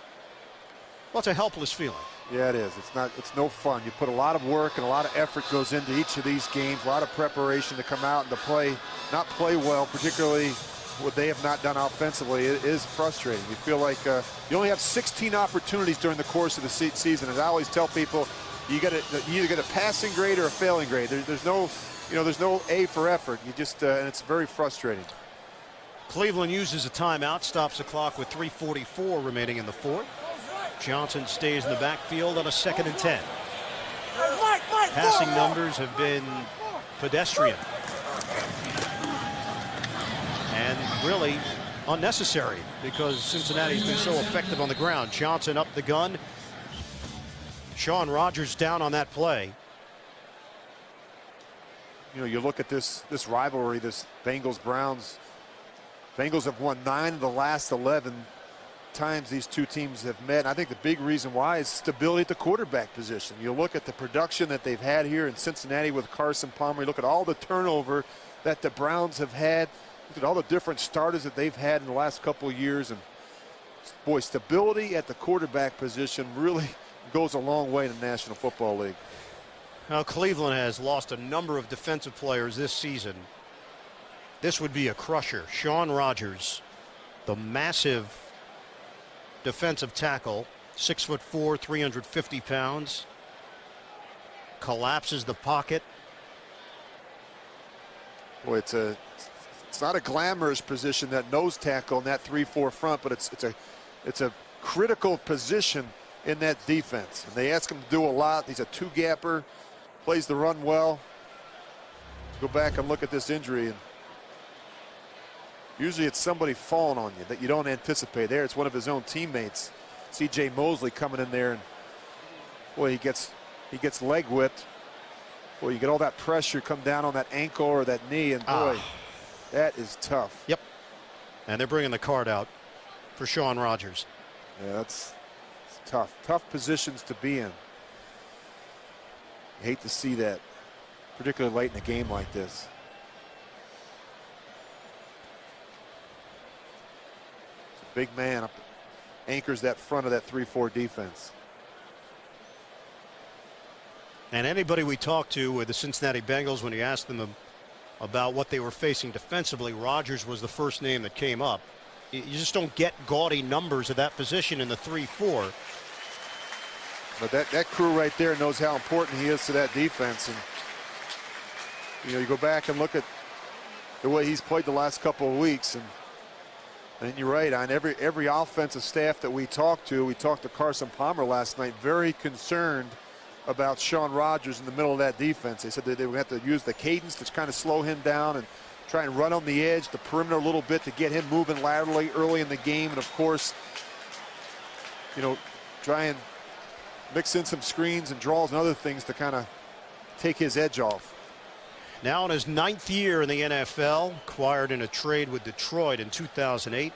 well, it's a helpless feeling. Yeah, it is. It's no fun. You put a lot of work and a lot of effort goes into each of these games, a lot of preparation to come out and to not play well, particularly what they have not done offensively. It is frustrating. You feel like you only have 16 opportunities during the course of the season. As I always tell people, you either get a passing grade or a failing grade. There's no A for effort. You just and it's very frustrating. Cleveland uses a timeout, stops the clock with 3:44 remaining in the fourth. Johnson stays in the backfield on a 2nd and 10. Passing numbers have been pedestrian and really unnecessary because Cincinnati's been so effective on the ground. Johnson up the gun. Shaun Rogers down on that play. You know, you look at this rivalry, this Bengals-Browns. Bengals have won 9 of the last 11 times these two teams have met. And I think the big reason why is stability at the quarterback position. You look at the production that they've had here in Cincinnati with Carson Palmer. You look at all the turnover that the Browns have had. Look at all the different starters that they've had in the last couple of years. And boy, stability at the quarterback position really goes a long way in the National Football League. Now, Cleveland has lost a number of defensive players this season. This would be a crusher. Shaun Rogers, the massive defensive tackle, 6'4", 350 pounds, collapses the pocket. Boy, it's not a glamorous position, that nose tackle in that 3-4 front, but it's a critical position in that defense. And they ask him to do a lot. He's a two-gapper, plays the run well. Go back and look at this injury, and usually it's somebody falling on you that you don't anticipate. There, it's one of his own teammates, C.J. Mosley, coming in there, and boy, he gets leg whipped. Boy, you get all that pressure come down on that ankle or that knee, and boy, that is tough. Yep. And they're bringing the card out for Shaun Rogers. Yeah, that's tough. Tough positions to be in. You hate to see that, particularly late in a game like this. Big man up, anchors that front of that 3-4 defense. And anybody we talked to with the Cincinnati Bengals, when you asked them about what they were facing defensively, Rogers was the first name that came up. You just don't get gaudy numbers at that position in the 3-4. But that crew right there knows how important he is to that defense. And you know, you go back and look at the way he's played the last couple of weeks, and you're right, on every offensive staff that we talked to Carson Palmer last night, very concerned about Shaun Rogers in the middle of that defense. They said that they would have to use the cadence to kind of slow him down and try and run on the edge, the perimeter a little bit to get him moving laterally early in the game. And of course, you know, try and mix in some screens and draws and other things to kind of take his edge off. Now in his 9th year in the NFL, acquired in a trade with Detroit in 2008,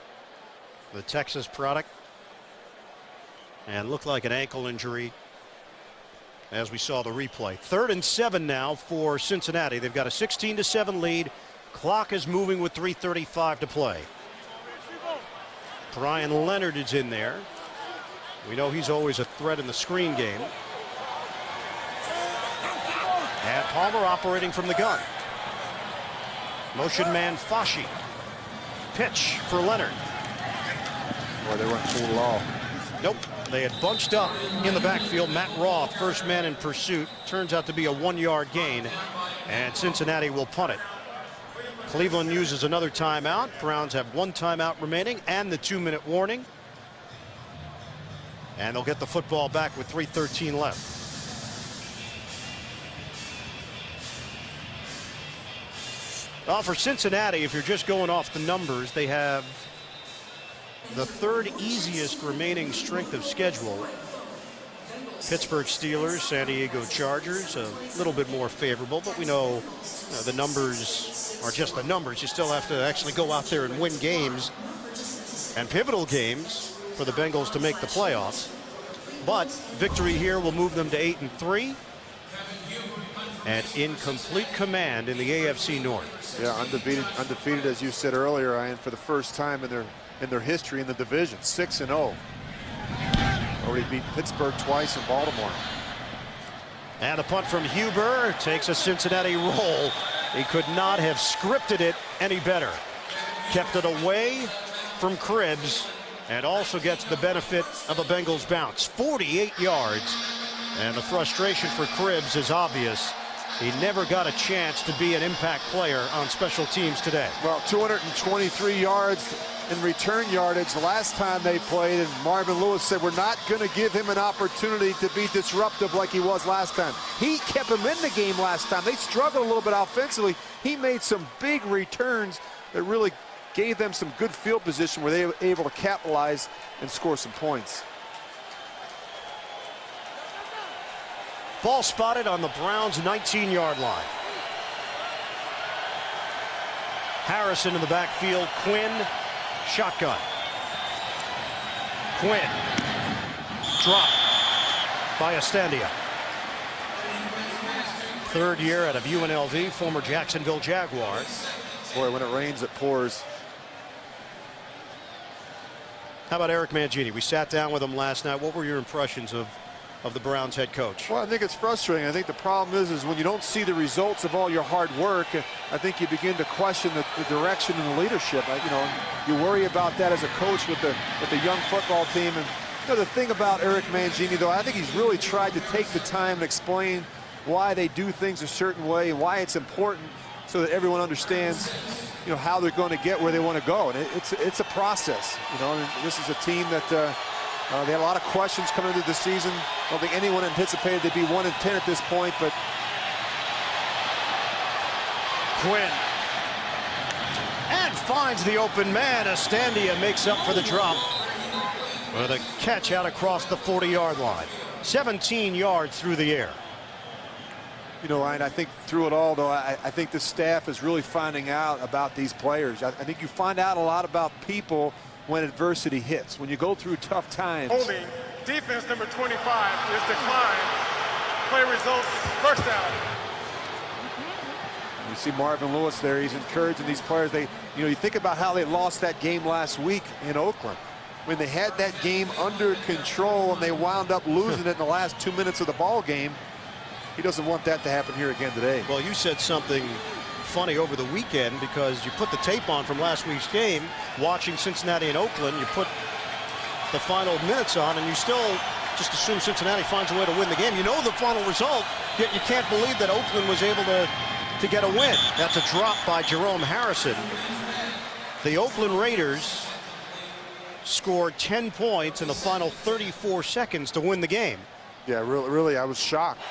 the Texas product, and looked like an ankle injury as we saw the replay. 3rd and 7 now for Cincinnati. They've got a 16-7 lead. Clock is moving with 3:35 to play. Brian Leonard is in there. We know he's always a threat in the screen game. And Palmer operating from the gun. Motion man Fashi. Pitch for Leonard. Boy, they weren't full at all. Nope. They had bunched up in the backfield. Matt Roth, first man in pursuit. Turns out to be a 1-yard gain. And Cincinnati will punt it. Cleveland uses another timeout. Browns have 1 timeout remaining and the 2-minute warning. And they'll get the football back with 3:13 left. Well, for Cincinnati, if you're just going off the numbers, they have the 3rd easiest remaining strength of schedule. Pittsburgh Steelers, San Diego Chargers, a little bit more favorable, but we know the numbers are just the numbers. You still have to actually go out there and win games and pivotal games for the Bengals to make the playoffs. But victory here will move them to 8-3 and in complete command in the AFC North. Yeah, undefeated as you said earlier, Ian, for the first time in their history in the division, 6-0. Already beat Pittsburgh twice in Baltimore. And the punt from Huber takes a Cincinnati roll. He could not have scripted it any better. Kept it away from Cribbs and also gets the benefit of a Bengals bounce. 48 yards. And the frustration for Cribbs is obvious. He never got a chance to be an impact player on special teams today. Well, 223 yards in return yardage the last time they played, and Marvin Lewis said we're not going to give him an opportunity to be disruptive like he was last time. He kept him in the game last time. They struggled a little bit offensively. He made some big returns that really gave them some good field position where they were able to capitalize and score some points. Ball spotted on the Browns' 19-yard line. Harrison in the backfield. Quinn, shotgun. Quinn, drop by Estendia. Third year out of UNLV, former Jacksonville Jaguar. Boy, when it rains, it pours. How about Eric Mangini? We sat down with him last night. What were your impressions of the Browns head coach? Well, I think it's frustrating. I think the problem is when you don't see the results of all your hard work, I think you begin to question the direction and the leadership. You worry about that as a coach with the young football team. And the thing about Eric Mangini, though, I think he's really tried to take the time and explain why they do things a certain way and why it's important so that everyone understands, how they're going to get where they want to go. And it's a process. And this is a team that they had a lot of questions coming into the season. I don't think anyone anticipated they'd be 1-10 at this point, but Quinn. And finds the open man. Estendia makes up for the drop with a catch out across the 40-yard line. 17 yards through the air. Ryan, I think through it all, though, I think the staff is really finding out about these players. I think you find out a lot about people when adversity hits, when you go through tough times. Holding, defense number 25 is declined. Play results, first down. You see Marvin Lewis there. He's encouraging these players. You think about how they lost that game last week in Oakland. When they had that game under control and they wound up losing it in the last 2 minutes of the ball game. He doesn't want that to happen here again today. Well, you said something funny over the weekend because you put the tape on from last week's game, watching Cincinnati and Oakland. You put the final minutes on, and you still just assume Cincinnati finds a way to win the game. You know the final result, yet you can't believe that Oakland was able to get a win. That's a drop by Jerome Harrison. The Oakland Raiders scored 10 points in the final 34 seconds to win the game. Yeah, really, I was shocked.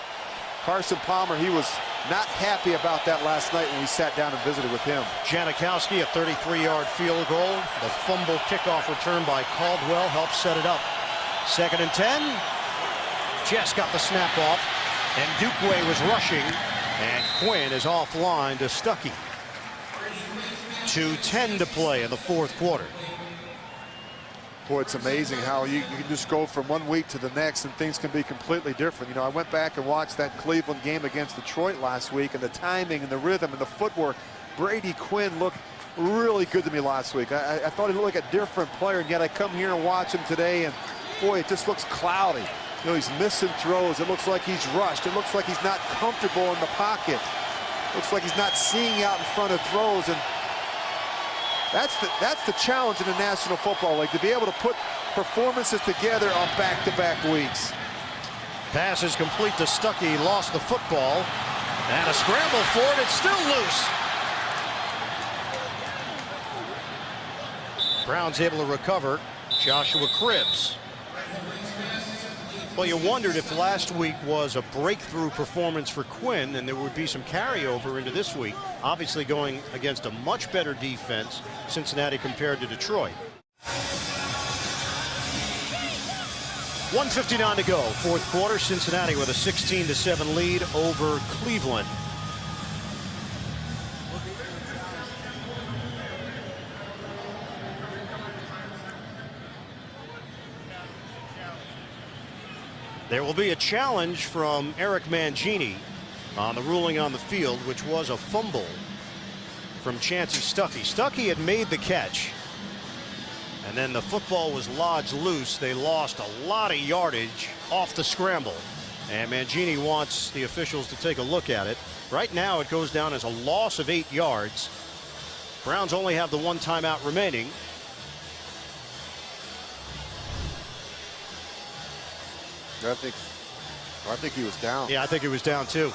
Carson Palmer, he was not happy about that last night when we sat down and visited with him. Janikowski, a 33-yard field goal. The fumble kickoff return by Caldwell helped set it up. 2nd and 10. Jess got the snap off, and Dukwe was rushing, and Quinn is offline to Stuckey. 2:10 to play in the fourth quarter. Boy, it's amazing how you can just go from one week to the next and things can be completely different. I went back and watched that Cleveland game against Detroit last week, and the timing and the rhythm and the footwork. Brady Quinn looked really good to me last week. I thought he looked like a different player, and yet I come here and watch him today, and boy, it just looks cloudy. He's missing throws. It looks like he's rushed. It looks like he's not comfortable in the pocket. Looks like he's not seeing out in front of throws, and that's the challenge in the National Football League, to be able to put performances together on back-to-back weeks. Pass is complete to Stuckey, lost the football, and a scramble for it. It's still loose. Browns able to recover. Joshua Cribbs. Well, you wondered if last week was a breakthrough performance for Quinn and there would be some carryover into this week. Obviously going against a much better defense, Cincinnati, compared to Detroit. 1:59 to go, fourth quarter. Cincinnati with a 16-7 lead over Cleveland. There will be a challenge from Eric Mangini on the ruling on the field, which was a fumble from Chancey Stuckey. Stuckey had made the catch, And then the football was lodged loose. They lost a lot of yardage off the scramble. And Mangini wants the officials to take a look at it. Right now it goes down as a loss of 8 yards. Browns only have the 1 timeout remaining. I think he was down. Yeah, I think he was down too.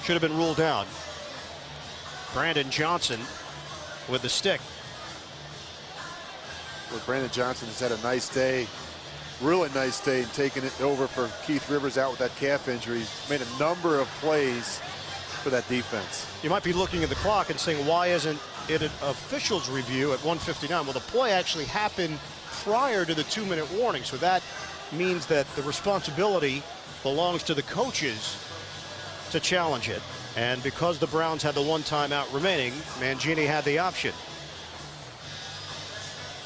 Should have been ruled down. Brandon Johnson with the stick. Well, Brandon Johnson has had a nice day, really nice day, in taking it over for Keith Rivers out with that calf injury. He's made a number of plays for that defense. You might be looking at the clock and saying, why isn't it an officials review at 1:59? Well, the play actually happened prior to the 2-minute warning, so that means that the responsibility belongs to the coaches to challenge it. And because the Browns had the 1 timeout remaining, Mangini had the option.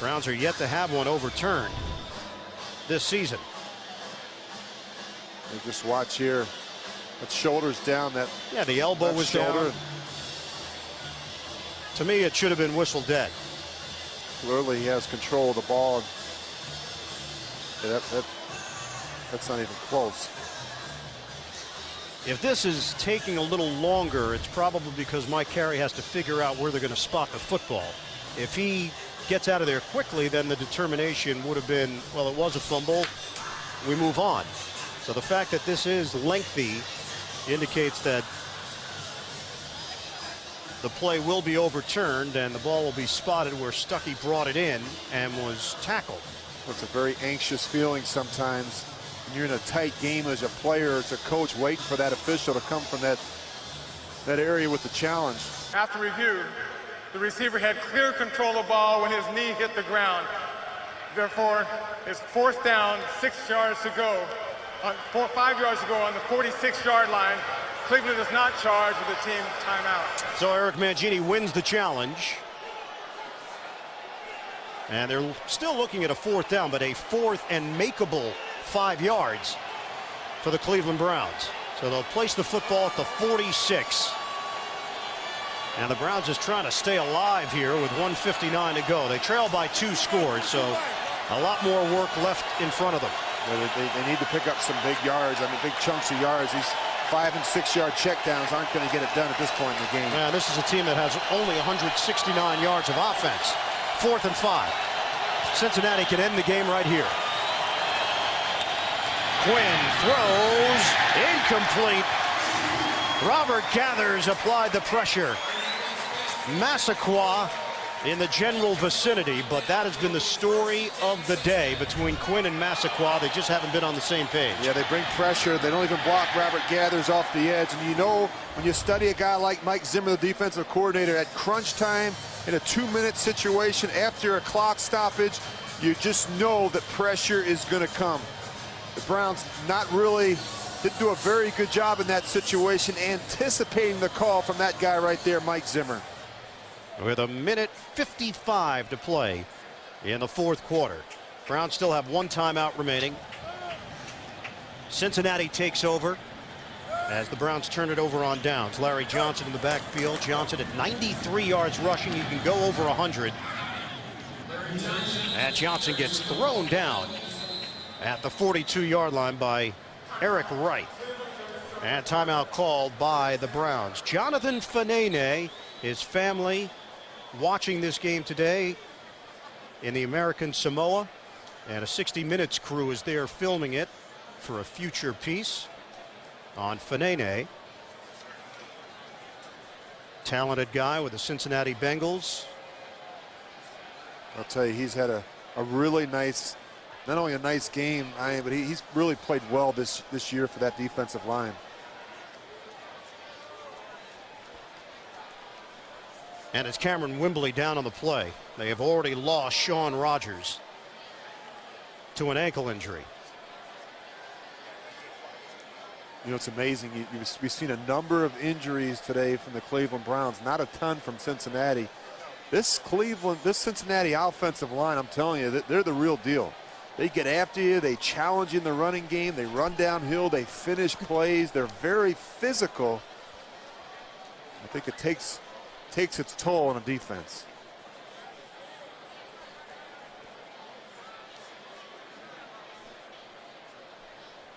Browns are yet to have one overturned this season. And just watch here. That shoulder's down. Yeah, the elbow was shoulder down. To me, it should have been whistled dead. Clearly, he has control of the ball. Yeah, that's not even close. If this is taking a little longer, it's probably because Mike Carey has to figure out where they're going to spot the football. If he gets out of there quickly, then the determination would have been, well, it was a fumble, we move on. So the fact that this is lengthy indicates that the play will be overturned and the ball will be spotted where Stuckey brought it in and was tackled. It's a very anxious feeling sometimes when you're in a tight game as a player, as a coach, waiting for that official to come from that area with the challenge. After review, the receiver had clear control of the ball when his knee hit the ground. Therefore, it's 4th down, 6 yards to go. 5 yards to go on the 46-yard line. Cleveland is not charged with a team timeout. So Eric Mangini wins the challenge. And they're still looking at a 4th down, but a 4th and makeable 5 yards for the Cleveland Browns. So they'll place the football at the 46. And the Browns is trying to stay alive here with 1:59 to go. They trail by 2 scores, so a lot more work left in front of them. They need to pick up some big yards. I mean, big chunks of yards. These 5- and 6-yard checkdowns aren't going to get it done at this point in the game. Yeah, this is a team that has only 169 yards of offense. 4th and 5. Cincinnati can end the game right here. Quinn throws incomplete. Robert Gathers applied the pressure. Massaquoi in the general vicinity, but that has been the story of the day between Quinn and Massaquoi. They just haven't been on the same page. Yeah, they bring pressure. They don't even block Robert Gathers off the edge. And you know, when you study a guy like Mike Zimmer, the defensive coordinator, at crunch time in a 2-minute situation after a clock stoppage, you just know that pressure is going to come. The Browns didn't do a very good job in that situation, anticipating the call from that guy right there, Mike Zimmer. With 1:55 to play in the 4th quarter. Browns still have 1 timeout remaining. Cincinnati takes over as the Browns turn it over on downs. Larry Johnson in the backfield. Johnson at 93 yards rushing. You can go over 100. And Johnson gets thrown down at the 42-yard line by Eric Wright. And timeout called by the Browns. Jonathan Fanene, his family watching this game today in the American Samoa, and a 60 Minutes crew is there filming it for a future piece on Fanene. Talented guy with the Cincinnati Bengals. I'll tell you, he's had a really nice, not only a nice game, but he's really played well this year for that defensive line. And it's Cameron Wimbley down on the play. They have already lost Sean Rogers to an ankle injury. You know, it's amazing. We've seen a number of injuries today from the Cleveland Browns, not a ton from Cincinnati. This Cincinnati offensive line, I'm telling you, they're the real deal. They get after you, they challenge you in the running game, they run downhill, they finish plays, they're very physical. I think it takes its toll on a defense.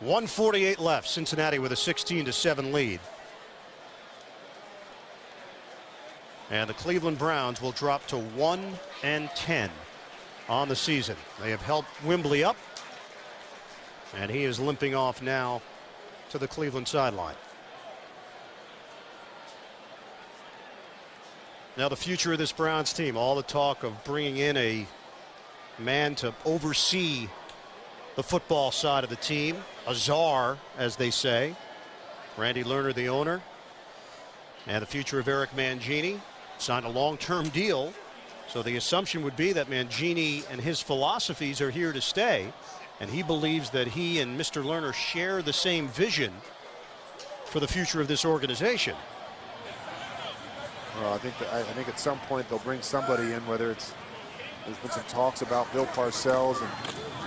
1:48 left. Cincinnati with a 16-7 lead. And the Cleveland Browns will drop to 1-10 on the season. They have helped Wembley up, and he is limping off now to the Cleveland sideline. Now the future of this Browns team, all the talk of bringing in a man to oversee the football side of the team, a czar, as they say. Randy Lerner, the owner, and the future of Eric Mangini, signed a long-term deal. So the assumption would be that Mangini and his philosophies are here to stay, and he believes that he and Mr. Lerner share the same vision for the future of this organization. Well, I think at some point they'll bring somebody in, whether it's, there's been some talks about Bill Parcells and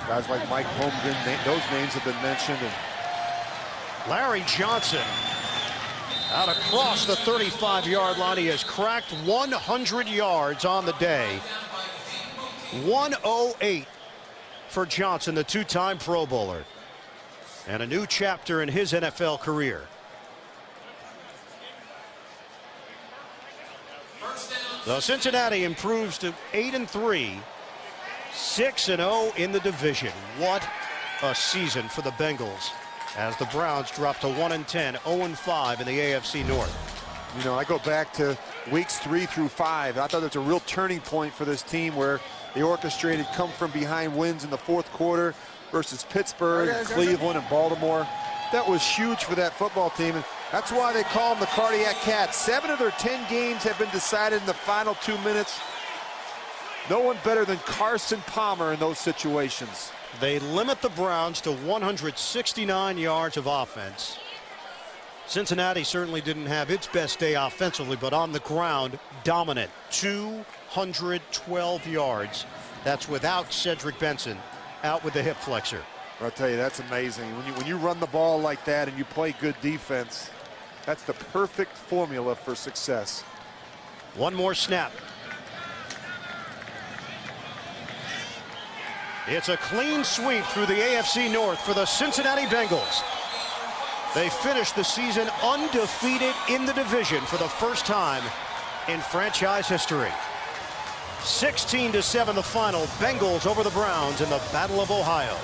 guys like Mike Holmgren. Those names have been mentioned. And Larry Johnson out across the 35-yard line. He has cracked 100 yards on the day. 108 for Johnson, the two-time Pro Bowler, and a new chapter in his NFL career. So Cincinnati improves to 8-3, 6-0 in the division. What a season for the Bengals, as the Browns drop to 1-10, 0-5 in the AFC North. you know, I go back to weeks 3 through 5. I thought it's a real turning point for this team where they orchestrated come from behind wins in the fourth quarter versus Pittsburgh, Cleveland, and Baltimore. That was huge for that football team, and that's why they call them the Cardiac Cats. 7 of their 10 games have been decided in the final 2 minutes. No one better than Carson Palmer in those situations. They limit the Browns to 169 yards of offense. Cincinnati certainly didn't have its best day offensively, but on the ground, dominant. 212 yards. That's without Cedric Benson out with the hip flexor. I'll tell you, that's amazing. When you run the ball like that and you play good defense, that's the perfect formula for success. One more snap. It's a clean sweep through the AFC North for the Cincinnati Bengals. They finished the season undefeated in the division for the first time in franchise history. 16-7 the final. Bengals over the Browns in the Battle of Ohio.